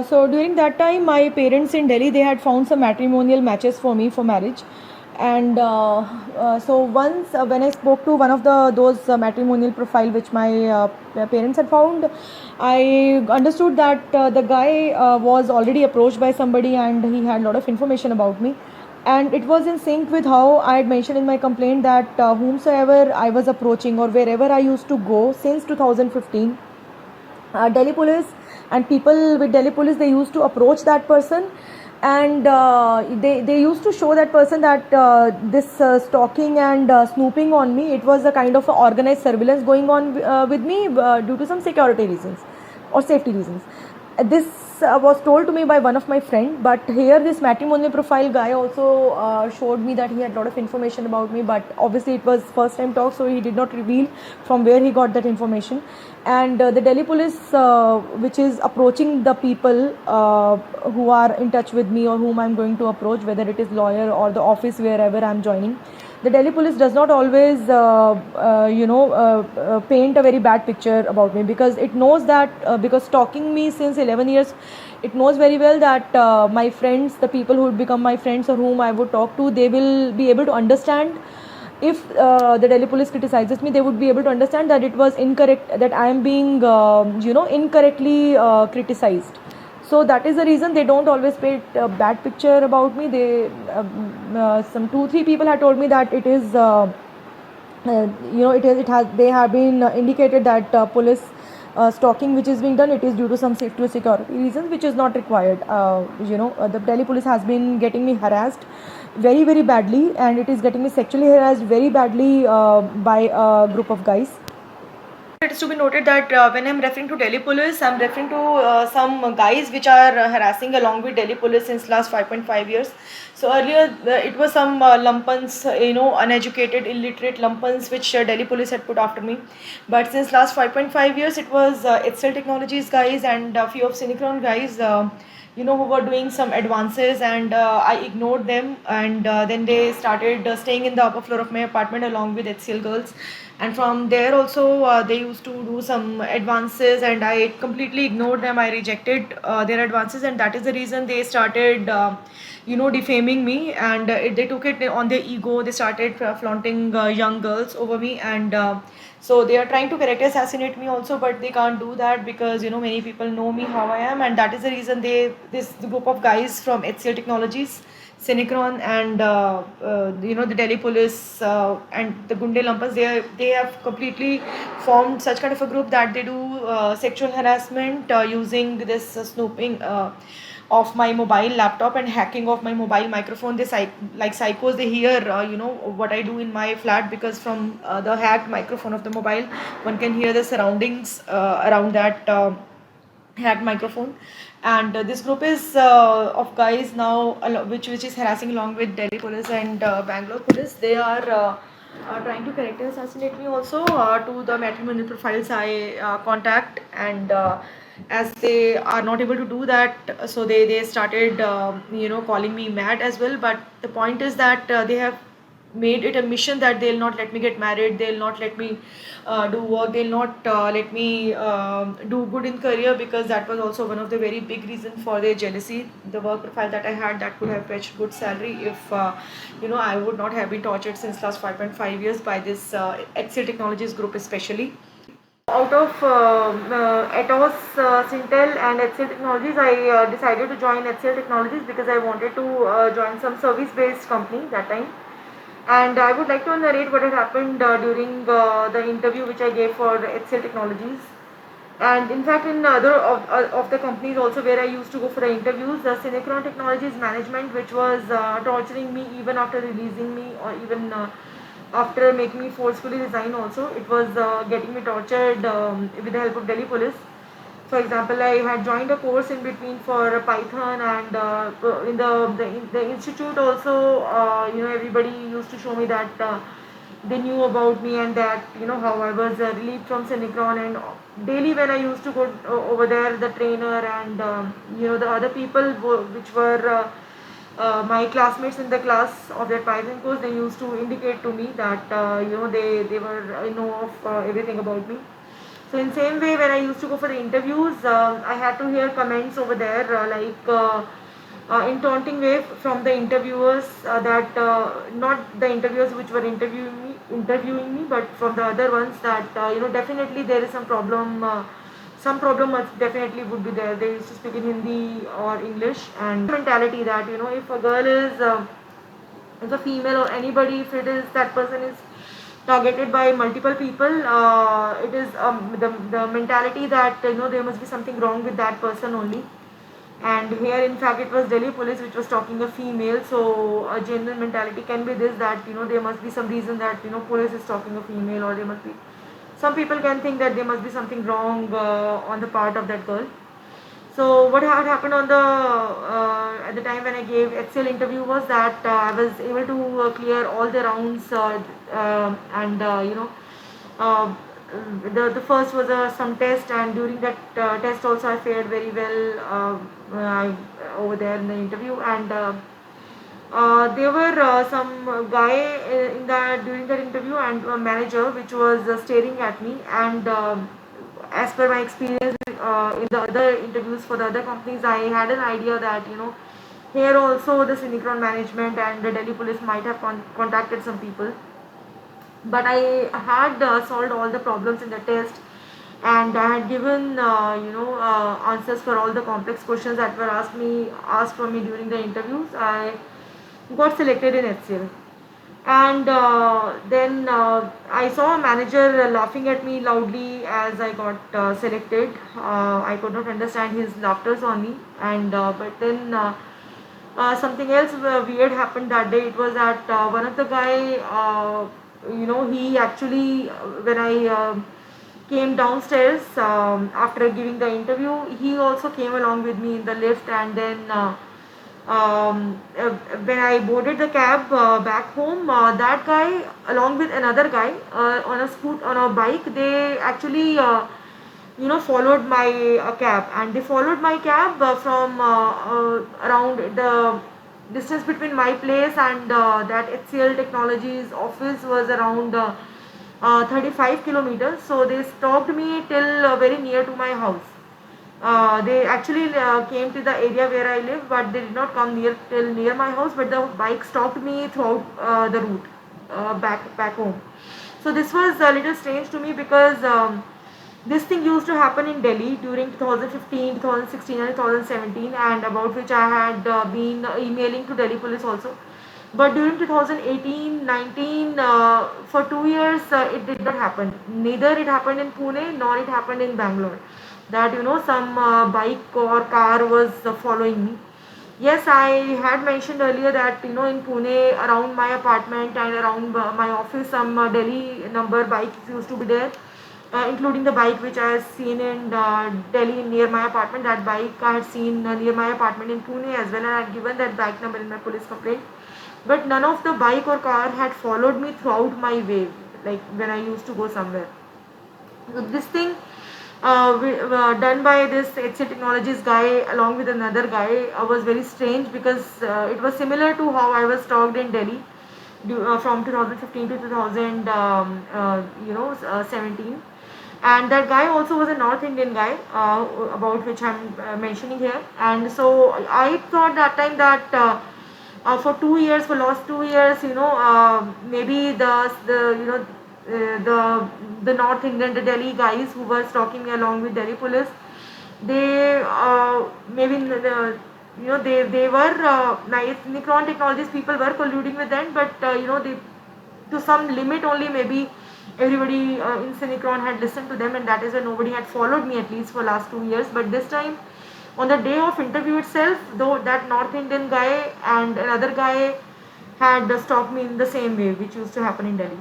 So during that time, my parents in Delhi, they had found some matrimonial matches for me for marriage, and so once when I spoke to one of those matrimonial profile which my parents had found, I understood that the guy was already approached by somebody and he had a lot of information about me, and it was in sync with how I had mentioned in my complaint that whomsoever I was approaching or wherever I used to go since 2015, Delhi police and people with Delhi police, they used to approach that person, and they used to show that person that this stalking and snooping on me, it was a kind of a organized surveillance going on with me due to some security reasons or safety reasons. This was told to me by one of my friend, but here this matrimonial profile guy also showed me that he had a lot of information about me, but obviously it was first time talk, so he did not reveal from where he got that information. And the Delhi police which is approaching the people who are in touch with me or whom I'm going to approach, whether it is lawyer or the office wherever I'm joining, the Delhi police does not always paint a very bad picture about me, because it knows that because stalking me since 11 years, it knows very well that my friends, the people who would become my friends or whom I would talk to, they will be able to understand. If the Delhi police criticizes me, they would be able to understand that it was incorrect, that I am being incorrectly criticized. So that is the reason they don't always paint a bad picture about me. They some 2-3 people had told me that it is it has they have been indicated that police stalking which is being done, it is due to some safety or security reasons, which is not required. The Delhi police has been getting me harassed very very badly, and it is getting me sexually harassed very badly by a group of guys. It is to be noted that when I'm referring to Delhi police, I'm referring to some guys which are harassing along with Delhi police since last 5.5 years. So earlier it was some lumpans, uneducated, illiterate lumpans which Delhi police had put after me. But since last 5.5 years, it was Excel Technologies guys and a few of Cinecron guys. Who were doing some advances, and I ignored them, and then they started staying in the upper floor of my apartment along with HCL girls, and from there also they used to do some advances, and I completely ignored them. I rejected their advances, and that is the reason they started defaming me, and they took it on their ego. They started flaunting young girls over me, and so they are trying to character assassinate me also, but they can't do that because many people know me how I am, and that is the reason this group of guys from HCL Technologies, Cinecron, and the Delhi police and the Gunde Lampas, they have completely formed such kind of a group that they do sexual harassment using this snooping of my mobile laptop and hacking of my mobile microphone. They like psychos, they hear what I do in my flat, because from the hacked microphone of the mobile, one can hear the surroundings around that hacked microphone. And this group is of guys now which is harassing along with Delhi police and Bangalore police. They are trying to character assassinate me also to the matrimonial profiles I contact, and as they are not able to do that, so they started calling me mad as well. But the point is that they have made it a mission that they'll not let me get married, they'll not let me do work, they'll not let me do good in career, because that was also one of the very big reason for their jealousy. The work profile that I had, that could have fetched good salary if I would not have been tortured since last 5.5 years by this Excel Technologies group especially. Out of Atos, Sintel and HCL Technologies, I decided to join HCL Technologies because I wanted to join some service-based company that time. And I would like to narrate what had happened during the interview which I gave for HCL Technologies. And in fact, in other of the companies also where I used to go for the interviews, the Synchron Technologies management, which was torturing me even after releasing me, or even after making me forcefully resign also, it was getting me tortured with the help of Delhi police. For example, I had joined a course in between for Python, and in the institute also, everybody used to show me that they knew about me, and that how I was relieved from Synchron. And daily when I used to go over there, the trainer and the other people which were my classmates in the class of that Python course, they used to indicate to me that they were know of everything about me. So in same way, when I used to go for the interviews, I had to hear comments over there in taunting way from the interviewers, that not the interviewers which were interviewing me, but from the other ones, that definitely there is some problem must definitely would be there. They used to speak in Hindi or English, and mentality that if a girl is a female, or anybody, if it is that person is targeted by multiple people, it is the mentality that there must be something wrong with that person only. And here in fact it was Delhi police which was talking a female, so a general mentality can be this, that there must be some reason that police is talking a female, or there must be some people can think that there must be something wrong on the part of that girl. So what had happened on the at the time when I gave HCL interview was that I was able to clear all the rounds, and uh, the first was some test, and during that test also I fared very well over there in the interview. And there were some guy in that during that interview, and a manager which was staring at me. And as per my experience in the other interviews for the other companies, I had an idea that here also the Synchron management and the Delhi police might have contacted some people. But I had solved all the problems in the test, and I had given answers for all the complex questions that were asked from me during the interviews. I got selected in HCL. And then I saw a manager laughing at me loudly as I got selected. I could not understand his laughters on me. And but then something else weird happened that day. It was that one of the guy, he actually when I came downstairs after giving the interview, he also came along with me in the lift. And then when I boarded the cab back home, that guy along with another guy on a bike, they actually followed my cab, and they followed my cab from around the distance between my place and that HCL Technologies office was around 35 kilometers. So they stopped me till very near to my house. They actually came to the area where I live, but they did not come near my house. But the bike stopped me throughout the route back home. So this was a little strange to me, because this thing used to happen in Delhi during 2015, 2016, and 2017, and about which I had been emailing to Delhi police also. But during 2018-19, for 2 years, it did not happen. Neither it happened in Pune nor it happened in Bangalore. That some bike or car was following me. Yes, I had mentioned earlier that in Pune around my apartment and around my office, some Delhi number bikes used to be there, including the bike which I had seen in Delhi near my apartment. That bike I had seen near my apartment in Pune as well, and I had given that bike number in my police complaint. But none of the bike or car had followed me throughout my way, like when I used to go somewhere. So this thing done by this HCL Technologies guy along with another guy was very strange, because it was similar to how I was stalked in Delhi from 2015 to 2017. And that guy also was a North Indian guy, about which I'm mentioning here. And so I thought that time that for 2 years, for last 2 years, maybe the North Indian, the Delhi guys who were stalking me along with Delhi police, they maybe they were nice Nikron Technologies people were colluding with them, but they to some limit only, maybe everybody in Cinecron had listened to them, and that is why nobody had followed me, at least for last 2 years. But this time, on the day of interview itself, though that North Indian guy and another guy had stalked me in the same way, which used to happen in Delhi.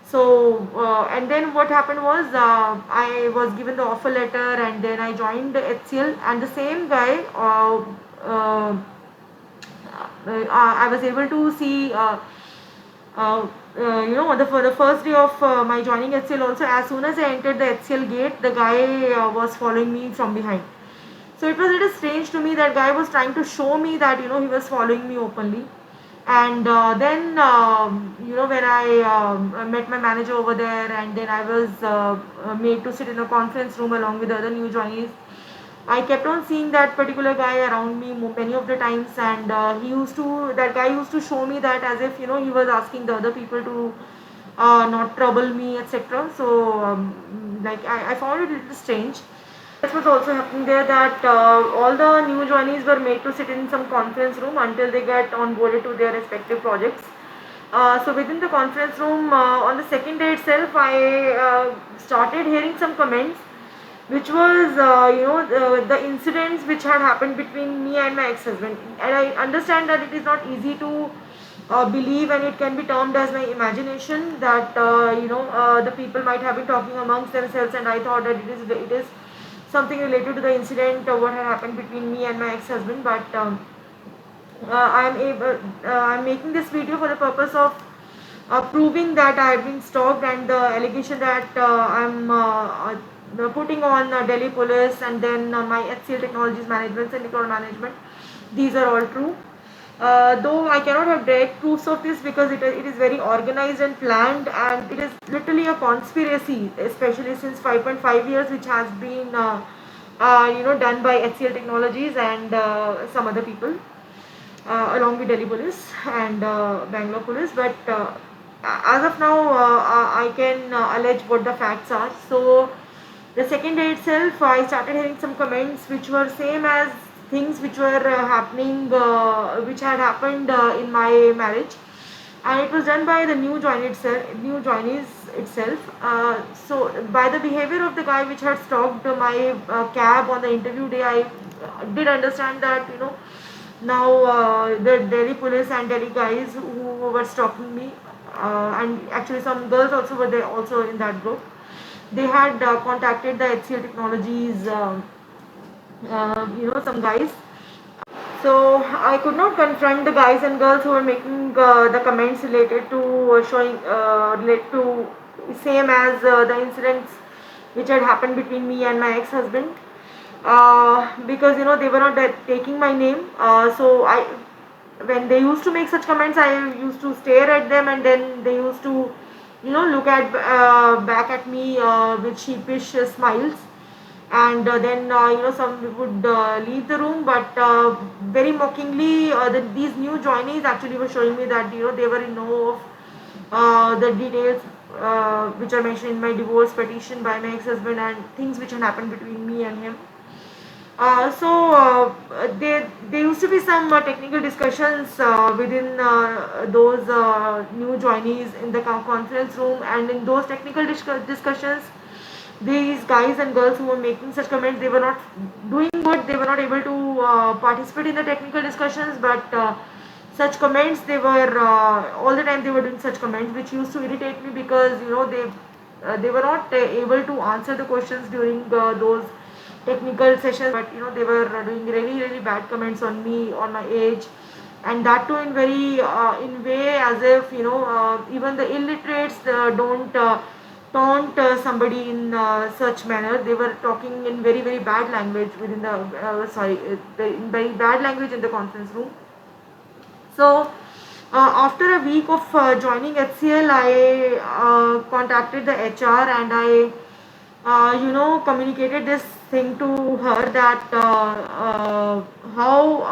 So and then what happened was, I was given the offer letter, and then I joined HCL, and the same guy, uh, I was able to see, for the first day of my joining HCL also, as soon as I entered the HCL gate, the guy was following me from behind. So it was a little strange to me that guy was trying to show me that he was following me openly. And then when I met my manager over there, and then I was made to sit in a conference room along with the other new joinees. I kept on seeing that particular guy around me many of the times, and that guy used to show me that as if he was asking the other people to not trouble me, etc. So like I found it a little strange. This was also happening there, that all the new joinees were made to sit in some conference room until they get onboarded to their respective projects. So within the conference room, on the second day itself, I started hearing some comments, which was the incidents which had happened between me and my ex-husband. And I understand that it is not easy to believe, and it can be termed as my imagination, that the people might have been talking amongst themselves, and I thought that it is something related to the incident what had happened between me and my ex-husband. But I'm making this video for the purpose of proving that I have been stalked, and the allegation that I'm putting on Delhi Police, and then my HCL Technologies Management, Cinecron Management. These are all true. Though I cannot have direct proofs of this, because it is very organized and planned, and it is literally a conspiracy, especially since 5.5 years, which has been done by HCL Technologies and some other people, along with Delhi Police and Bangalore Police. But as of now, I can allege what the facts are. So the second day itself, I started hearing some comments which were same as things which were happening, which had happened in my marriage, and it was done by the new joinees itself. So by the behavior of the guy which had stalked my cab on the interview day, I did understand that now the Delhi police and Delhi guys who were stalking me, and actually some girls also were there also in that group. They had contacted the HCL Technologies, some guys. So I could not confront the guys and girls who were making the comments related to relate to same as the incidents which had happened between me and my ex-husband. Because they were not taking my name. So when they used to make such comments, I used to stare at them, and then they used to look at back at me with sheepish smiles. And then some would leave the room, but very mockingly, these new joinees actually were showing me that they were in know of the details which are mentioned in my divorce petition by my ex-husband, and things which had happened between me and him. There used to be some technical discussions within those new joinees in the conference room, and in those technical discussions, these guys and girls who were making such comments, they were not doing good. They were not able to participate in the technical discussions, but such comments, they were all the time they were doing such comments, which used to irritate me, because they were not able to answer the questions during those technical sessions. But they were doing really bad comments on me, on my age, and that too in very in way as if even the illiterates don't taunt somebody in such manner. They were talking in very bad language within the in very bad language in the conference room. So after a week of joining HCL, I contacted the HR, and I communicated this thing to her, that how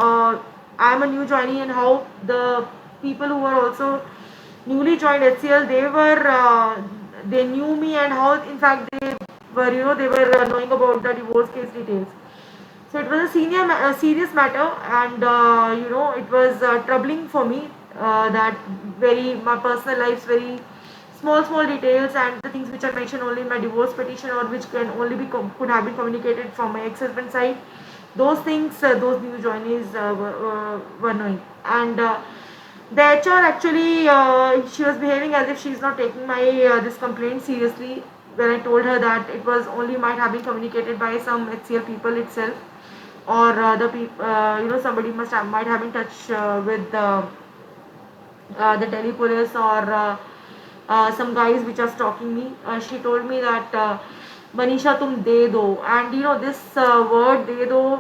I am a new joinee, and how the people who were also newly joined HCL, they knew me, and how in fact they were knowing about the divorce case details. So it was a serious matter, and it was troubling for me, that my personal life's very small details and the things which are mentioned only in my divorce petition, or which can only be could have been communicated from my ex-husband side. Those things, those new joinees were knowing. And the HR actually, she was behaving as if she is not taking my this complaint seriously, when I told her that it was only might have been communicated by some HCL people itself, or somebody might have in touch with the Delhi police, or some guys which are stalking me. She told me that Manisha tum de do, and this word de do,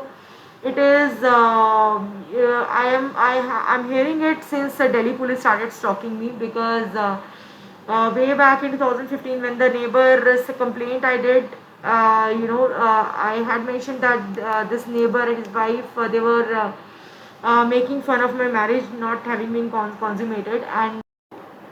it is I'm hearing it since the Delhi police started stalking me, because way back in 2015, when the neighbor's complaint I did, I had mentioned that this neighbor and his wife, they were making fun of my marriage not having been consummated. And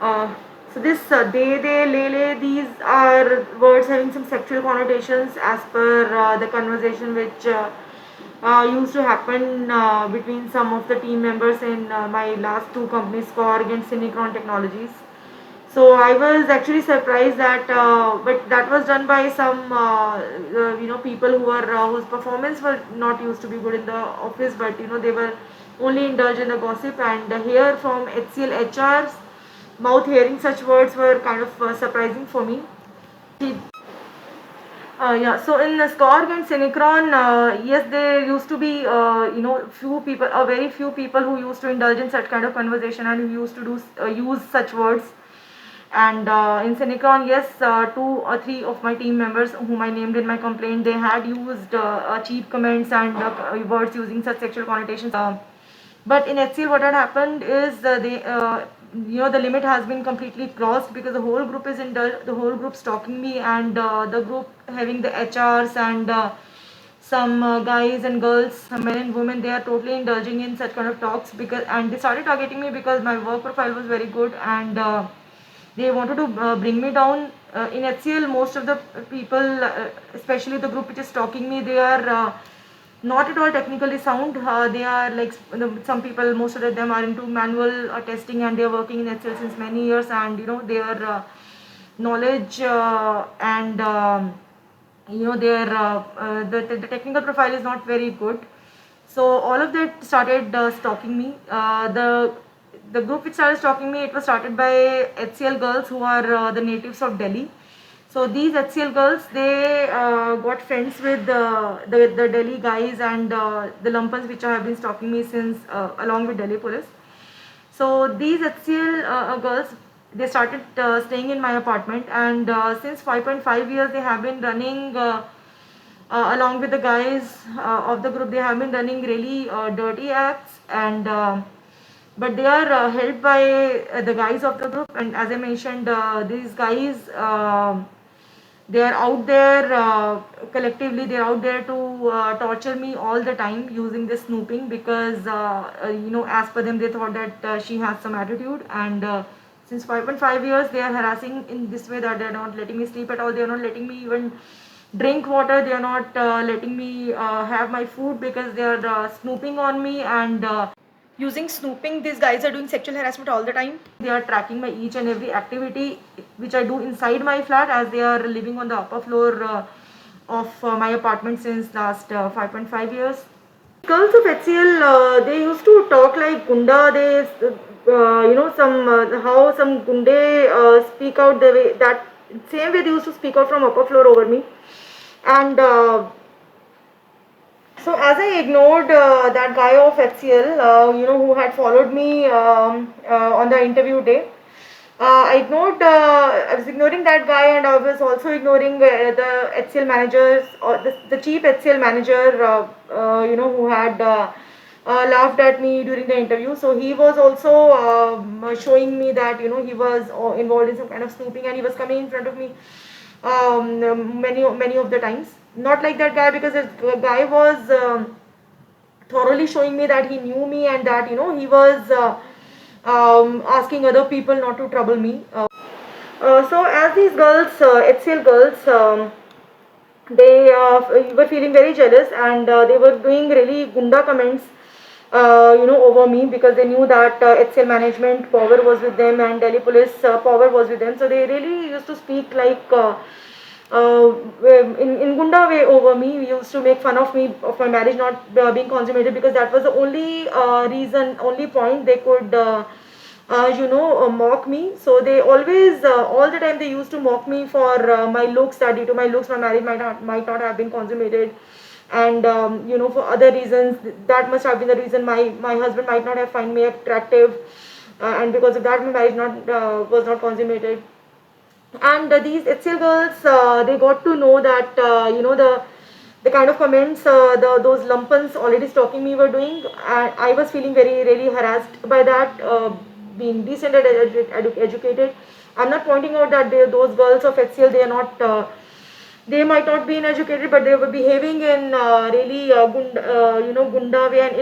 uh, so this they lele, these are words having some sexual connotations, as per the conversation which used to happen between some of the team members in my last two companies, Scorg and Synchron Technologies. So I was actually surprised that, but that was done by some, people who were whose performance were not used to be good in the office, but they were only indulged in the gossip. And here from HCL HR's mouth, hearing such words were kind of surprising for me. Yeah, so in Scorg and Synchron, yes, there used to be, few people, very few people who used to indulge in such kind of conversation, and who used to use such words. And in Synchron, yes, two or three of my team members whom I named in my complaint, they had used cheap comments and words using such sexual connotations. But in HCL, what had happened is the limit has been completely crossed, because the whole group is the whole group stalking me, and the group having the HRs and some guys and girls, men and women, they are totally indulging in such kind of talks, and they started targeting me because my work profile was very good, and they wanted to bring me down. In HCL, most of the people, especially the group which is stalking me, they are not at all technically sound. They are like some people, most of them are into manual testing, and they are working in HCL since many years, and their knowledge and their the technical profile is not very good. So all of that started stalking me. The group which started stalking me, it was started by HCL girls who are the natives of Delhi. So these HCL girls, they got friends with the Delhi guys and the lumpans which have been stalking me since, along with Delhi police. So these HCL girls, they started staying in my apartment, and since 5.5 years they have been running, along with the guys of the group, they have been running really dirty acts, and but they are held by the guys of the group. And as I mentioned, these guys, they are out there collectively, they are out there to torture me all the time using this snooping, because as per them, they thought that she has some attitude. And since 5.5 years they are harassing in this way, that they are not letting me sleep at all, they are not letting me even drink water, they are not letting me have my food, because they are snooping on me. And using snooping, these guys are doing sexual harassment all the time. They are tracking my each and every activity which I do inside my flat, as they are living on the upper floor of my apartment since last 5.5 years. Girls of HCL, they used to talk like Gunda. They, how some Gunde speak out the way, that same way they used to speak out from upper floor over me. And so as I ignored that guy of HCL, who had followed me on the interview day, I was ignoring that guy, and I was also ignoring the HCL managers, or the chief HCL manager, who had laughed at me during the interview. So he was also showing me that, he was involved in some kind of snooping, and he was coming in front of me many of the times. Not like that guy, because the guy was thoroughly showing me that he knew me, and that he was asking other people not to trouble me. So as these girls, HCL girls, they were feeling very jealous, and they were doing really gunda comments over me, because they knew that HCL management power was with them and Delhi police power was with them. So they really used to speak like uh, in Gunda way over me. We used to make fun of me of my marriage not being consummated, because that was the only reason, only point they could. Mock me. So they always, all the time, they used to mock me for my looks. That due to my looks, my marriage might not have been consummated, and for other reasons, that must have been the reason my husband might not have find me attractive, and because of that, my marriage not was not consummated. And these HCL girls, they got to know that the kind of comments those lumpens already stalking me were doing. I was feeling very really harassed by that. Being decent and educated, I'm not pointing out that those girls of HCL, they are not. They might not be educated, but they were behaving in really gunda way and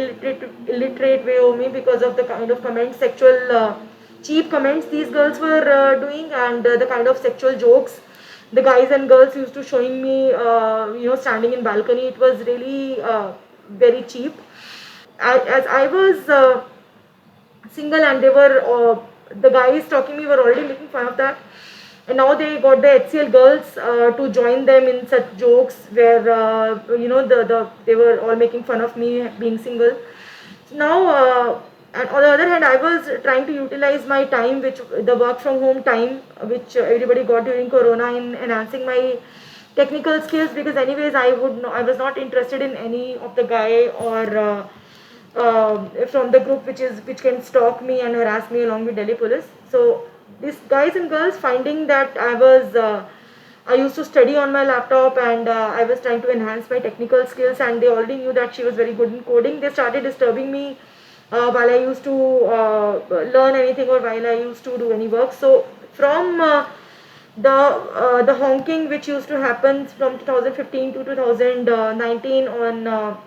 illiterate way of me, because of the kind of comments, sexual cheap comments these girls were doing, and the kind of sexual jokes the guys and girls used to showing me, standing in balcony. It was really very cheap. As I was single, and they were the guys talking me were already making fun of that, and now they got the HCL girls to join them in such jokes where they were all making fun of me being single. Now, and on the other hand, I was trying to utilize my time, which the work from home time, which everybody got during Corona, in enhancing my technical skills, because anyways I was not interested in any of the guy or from the group which can stalk me and harass me along with Delhi police. So these guys and girls, finding that I used to study on my laptop, and I was trying to enhance my technical skills, and they already knew that she was very good in coding. They started disturbing me while I used to learn anything, or while I used to do any work. So from the honking which used to happen from 2015 to 2019 on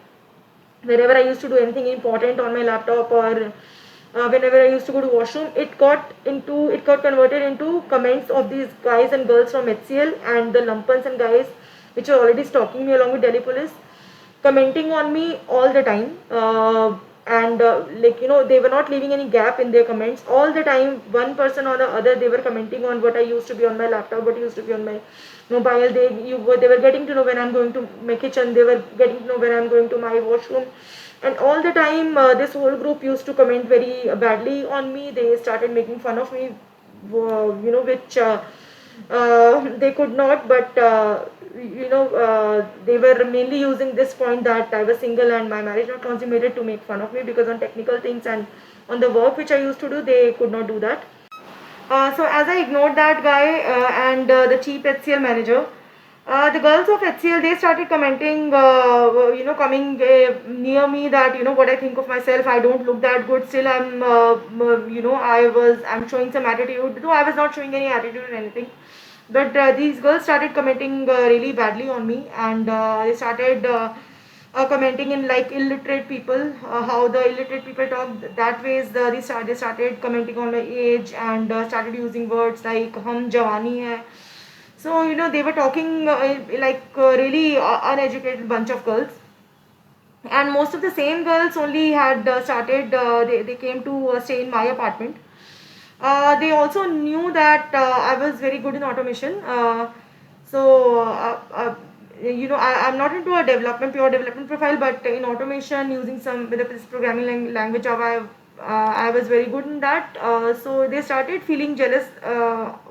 wherever I used to do anything important on my laptop, or whenever I used to go to washroom, it got converted into comments of these guys and girls from HCL and the lumpens and guys which were already stalking me along with Delhi police, commenting on me all the time. And they were not leaving any gap in their comments. All the time, one person or the other, they were commenting on what I used to be on my laptop, what used to be on my mobile. They were getting to know when I'm going to my kitchen. They were getting to know when I'm going to my washroom. And all the time, this whole group used to comment very badly on me. They started making fun of me, which they could not, but they were mainly using this point that I was single and my marriage not consummated to make fun of me, because on technical things and on the work which I used to do, they could not do that. So as I ignored that guy and the cheap HCL manager, the girls of HCL, they started commenting, coming near me, that what I think of myself. I don't look that good. Still, I'm showing some attitude. Though I was not showing any attitude or anything, but these girls started commenting really badly on me, and they started. Commenting in like illiterate people, how the illiterate people talk. That ways, they started commenting on my age, and started using words like "hum jawani hai." So they were talking like really uneducated bunch of girls, and most of the same girls only had started. They came to stay in my apartment. They also knew that I was very good in automation. So I'm not into a pure development profile, but in automation, using some with this programming language Java, I was very good in that. So they started feeling jealous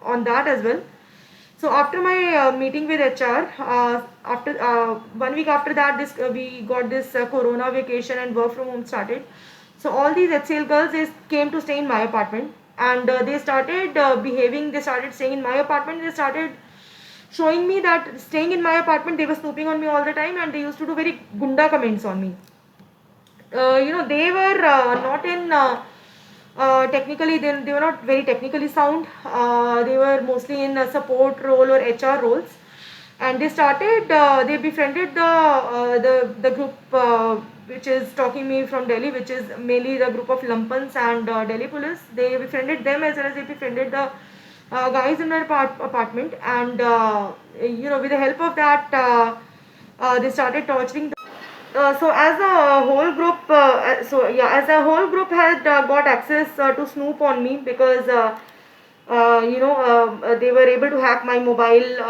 on that as well. So after my meeting with HR, after 1 week after that, this we got this Corona vacation and work from home started. So all these HCL girls, they came to stay in my apartment, and they started behaving. They started staying in my apartment. They started showing me that staying in my apartment, they were snooping on me all the time, and they used to do very gunda comments on me. They were not in technically, they were not very technically sound. They were mostly in a support role or HR roles, and they befriended the group which is talking me from Delhi, which is mainly the group of lumpens and Delhi police. They befriended them, as well as they befriended the guys in my apartment, and with the help of that, they started torturing. So as a whole group, as a whole group had got access to snoop on me because they were able to hack my mobile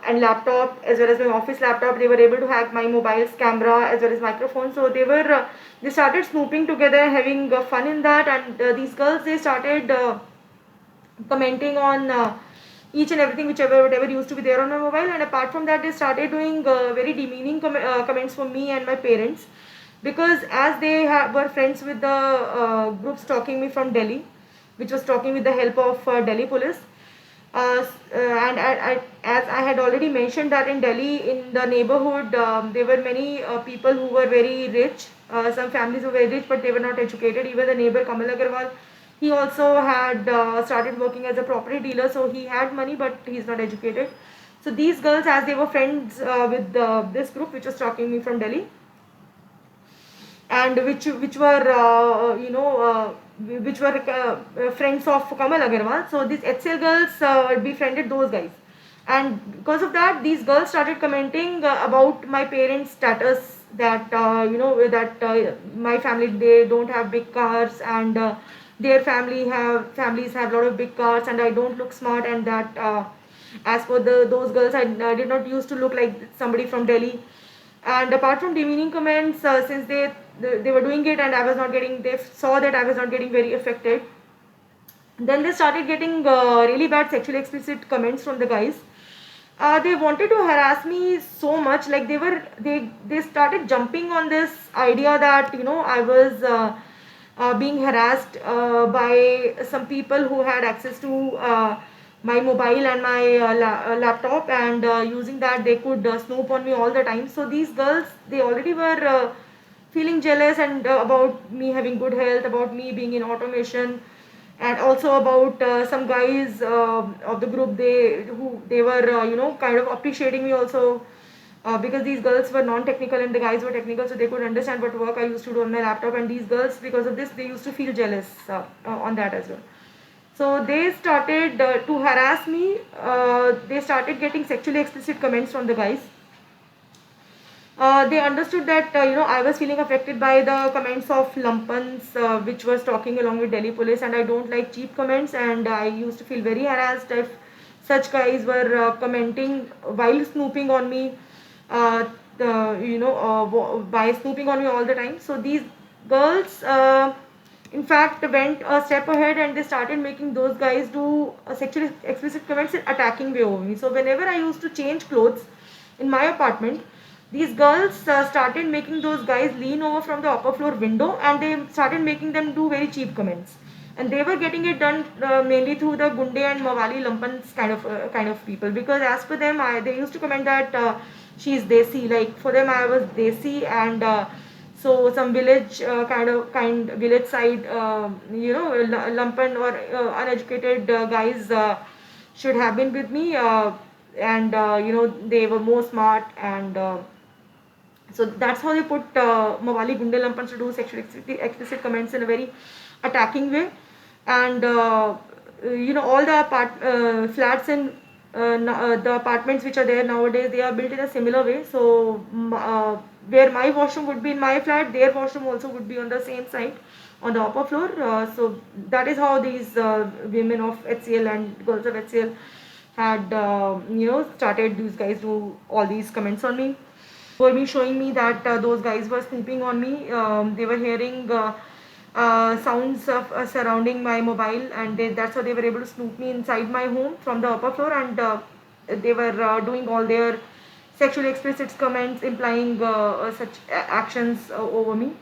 and laptop as well as my office laptop. They were able to hack my mobile's camera as well as microphone. So they started snooping together, having fun in that, and these girls, they started commenting on each and everything whatever used to be there on my mobile. And apart from that, they started doing very demeaning comments for me and my parents, because as they were friends with the group stalking me from Delhi, which was talking with the help of Delhi police. As I had already mentioned that in Delhi, in the neighborhood, there were many people who were very rich. Some families were very rich, but they were not educated. Even the neighbor Kamal Agarwal, he also had started working as a property dealer, so he had money, but he's not educated. So these girls, as they were friends with this group, which was stalking me from Delhi, and which were friends of Kamal Agarwal. So these HCL girls befriended those guys, and because of that, these girls started commenting about my parents' status, that my family, they don't have big cars, and their families have a lot of big cars, and I don't look smart, and that as for those girls, I did not used to look like somebody from Delhi. And apart from demeaning comments, since they were doing it, and they saw that I was not getting very affected, then they started getting really bad sexually explicit comments from the guys. They wanted to harass me so much, like they started jumping on this idea that I was being harassed by some people who had access to my mobile and my laptop, and using that they could snoop on me all the time. So these girls, they already were feeling jealous, and about me having good health, about me being in automation, and also about some guys of the group, they were kind of appreciating me also, because these girls were non-technical and the guys were technical, so they could understand what work I used to do on my laptop, and these girls, because of this, they used to feel jealous on that as well. So they started to harass me. They started getting sexually explicit comments from the guys. They understood that I was feeling affected by the comments of lumpans, which was talking along with Delhi police, and I don't like cheap comments, and I used to feel very harassed if such guys were commenting while snooping on me, by snooping on me all the time. So these girls, in fact, went a step ahead, and they started making those guys do sexually explicit comments in attacking way over me. So whenever I used to change clothes in my apartment, these girls started making those guys lean over from the upper floor window, and they started making them do very cheap comments. And they were getting it done mainly through the Gunde and Mawali Lampans kind of people, because as per them, they used to comment that she's desi. Like for them, I was desi, and so some village side, lumpen or uneducated guys should have been with me, and they were more smart, and so that's how they put Mawali Gunde Lampans to do sexual explicit comments in a very attacking way. And all the flats in the apartments which are there nowadays, they are built in a similar way. So where my washroom would be in my flat, their washroom also would be on the same side on the upper floor. So that is how these women of HCL and girls of HCL had started these guys do all these comments on me. Were me showing me that those guys were snooping on me. They were hearing sounds of surrounding my mobile, and that's how they were able to snoop me inside my home from the upper floor, and they were doing all their sexually explicit comments, implying such actions over me,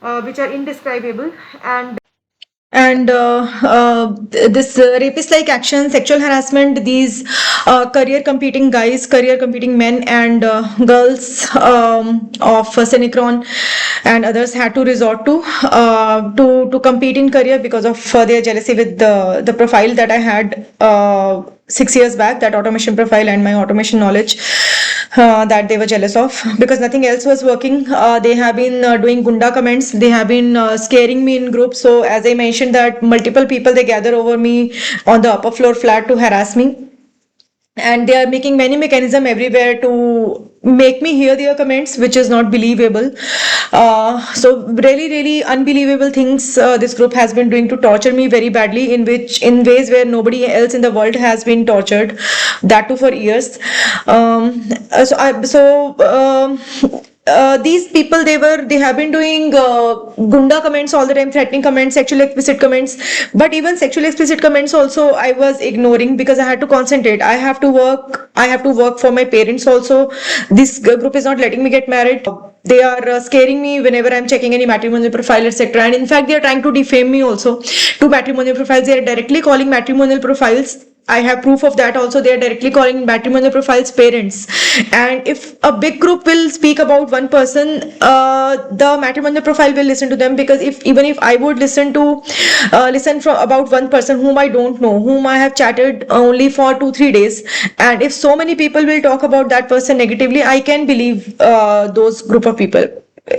which are indescribable. And this rapist like action, sexual harassment, these career competing guys, career competing men and girls of Synchron and others had to resort to compete in career because of their jealousy with the profile that I had 6 years back, that automation profile and my automation knowledge, that they were jealous of, because nothing else was working. They have been doing gunda comments. They have been scaring me in groups. So as I mentioned, that multiple people, they gather over me on the upper floor flat to harass me. and they are making many mechanism everywhere to make me hear their comments, which is not believable. So really unbelievable things this group has been doing to torture me very badly, in ways where nobody else in the world has been tortured, that too for years. These people, they have been doing gunda comments all the time, threatening comments, sexually explicit comments. But even sexually explicit comments also I was ignoring, because I had to concentrate. I have to work for my parents also. This group is not letting me get married. They are scaring me whenever I'm checking any matrimonial profile, etc. And in fact, they are trying to defame me also to matrimonial profiles. They are directly calling matrimonial profiles. I have proof of that also. They are directly calling matrimonial profiles parents. And if a big group will speak about one person, the matrimonial profile will listen to them. Because even if I would listen from about one person whom I don't know, whom I have chatted only for 2-3 days, and if so many people will talk about that person negatively, I can believe those group of people.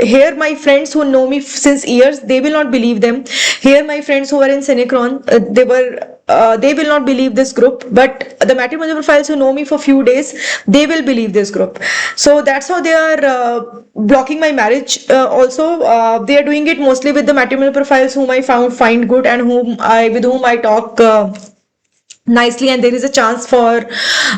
Here my friends who know me since years, they will not believe them. Here my friends who are in Cinecron, they will not believe this group. But the matrimonial profiles who know me for few days, they will believe this group. So that's how they are blocking my marriage. Also they are doing it mostly with the matrimonial profiles whom I find good, and with whom I talk nicely, and there is a chance for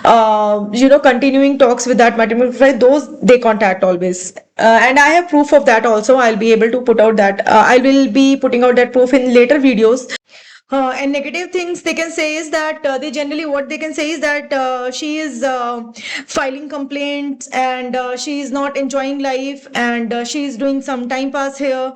continuing talks with that matrimonial profile. Those they contact always, and I have proof of that also. I'll be able to put out that I will be putting out that proof in later videos. And negative things they can say is that what they can say is that she is filing complaints, and she is not enjoying life, and she is doing some time pass here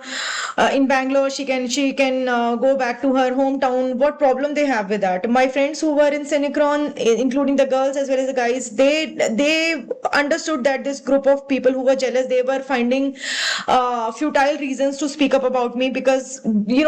in Bangalore. She can go back to her hometown. What problem they have with that? My friends who were in Cinecron, including the girls as well as the guys, they understood that this group of people who were jealous, they were finding futile reasons to speak up about me, because they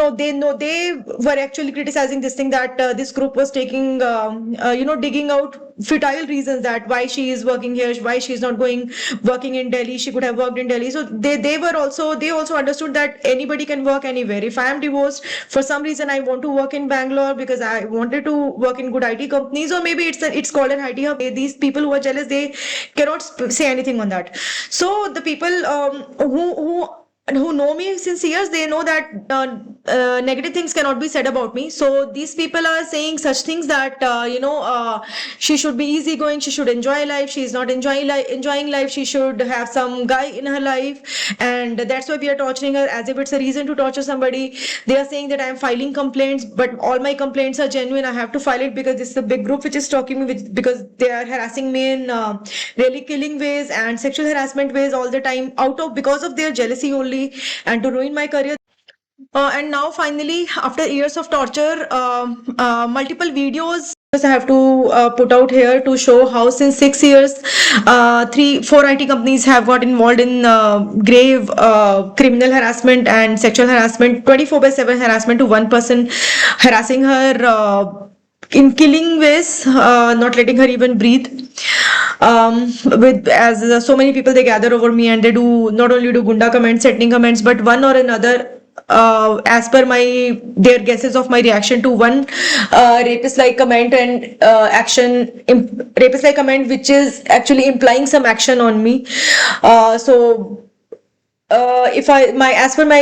were actually criticizing this thing, that this group was taking digging out futile reasons, that why she is working here, why she is not working in Delhi. She could have worked in Delhi. So they also understood that anybody can work anywhere. If I am divorced, for some reason I want to work in Bangalore because I wanted to work in good IT companies, or maybe it's called an IT hub. These people who are jealous, they cannot say anything on that. So the people who know me since years, they know that negative things cannot be said about me. So these people are saying such things, that she should be easygoing, she should enjoy life. She is not enjoying life. She should have some guy in her life, and that's why we are torturing her, as if it's a reason to torture somebody. They are saying that I am filing complaints, but all my complaints are genuine. I have to file it because this is a big group which is stalking me, because they are harassing me in really killing ways and sexual harassment ways all the time, because of their jealousy only, and to ruin my career. And now finally, after years of torture, multiple videos I have to put out here to show how since 6 years, 4 IT companies have got involved in grave criminal harassment and sexual harassment, 24/7 harassment to one person, harassing her in killing ways, not letting her even breathe. With as so many people, they gather over me, and they do not only do gunda comments, threatening comments, but one or another, as per their guesses of my reaction to one rapist like comment and rapist like comment, which is actually implying some action on me. So if I my as per my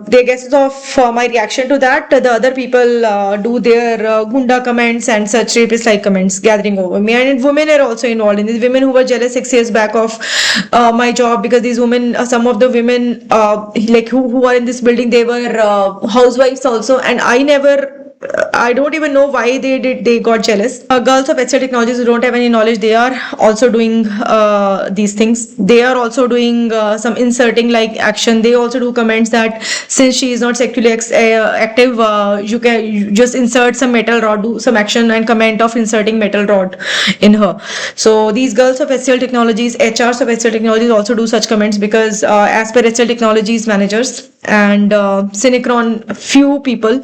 their guesses of my reaction to that, the other people do their gunda comments and such rapist like comments gathering over me. And women are also involved in this. Women who were jealous 6 years back of my job, because these women, some of the women like who are in this building, they were housewives also, and I don't even know why they got jealous. Girls of HCL Technologies who don't have any knowledge, they are also doing these things. They are also doing some inserting like action. They also do comments that since she is not sexually active, you just insert some metal rod, do some action and comment of inserting metal rod in her. So these girls of HCL Technologies, HRs of HCL Technologies also do such comments, because as per HCL Technologies managers and Cinecron, few people,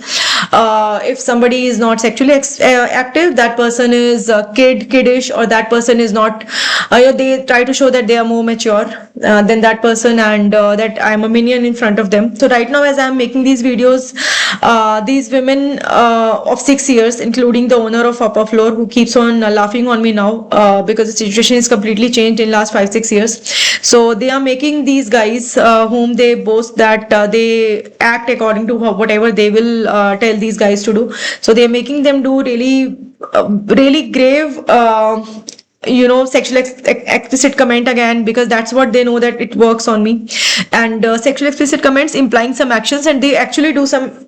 if somebody is not sexually active, that person is kiddish, or that person is not, they try to show that they are more mature. than that person, and that I'm a minion in front of them. So right now, as I'm making these videos, these women of 6 years, including the owner of Upper Floor, who keeps on laughing on me now because the situation is completely changed in last 5-6 years. So they are making these guys whom they boast that they act according to whatever they will tell these guys to do. So they are making them do really grave sexual explicit comment again, because that's what they know that it works on me. And sexual explicit comments implying some actions, and they actually do some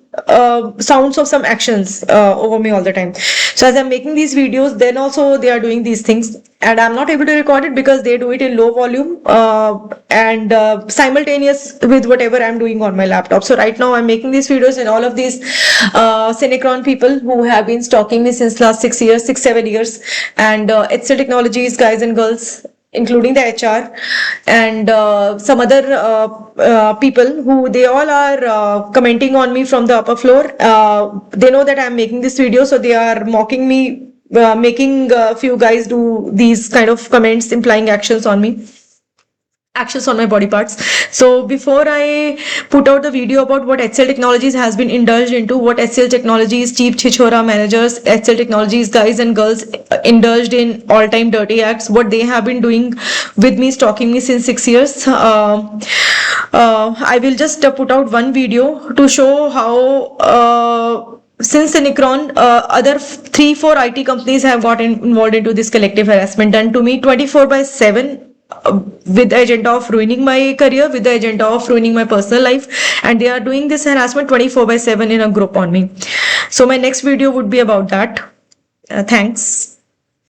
sounds of some actions over me all the time. So as I'm making these videos, then also they are doing these things, and I'm not able to record it because they do it in low volume and simultaneous with whatever I'm doing on my laptop. So right now I'm making these videos, and all of these Cinecron people who have been stalking me since last 6 years, 6-7 years, and HCL Technologies guys and girls, including the HR and some other people, who they all are commenting on me from the Upper Floor. They know that I'm making this video, so they are mocking me, making a few guys do these kind of comments implying actions on my body parts. So before I put out the video about what HCL Technologies has been indulged into, what HCL Technologies chief chichora managers, HCL Technologies guys and girls indulged in all-time dirty acts, what they have been doing with me, stalking me since 6 years, I will just put out one video to show how since Cinecron, other 3-4 IT companies have involved into this collective harassment done to me 24/7, with the agenda of ruining my career, with the agenda of ruining my personal life, and they are doing this harassment 24/7 in a group on me. So my next video would be about that. Thanks.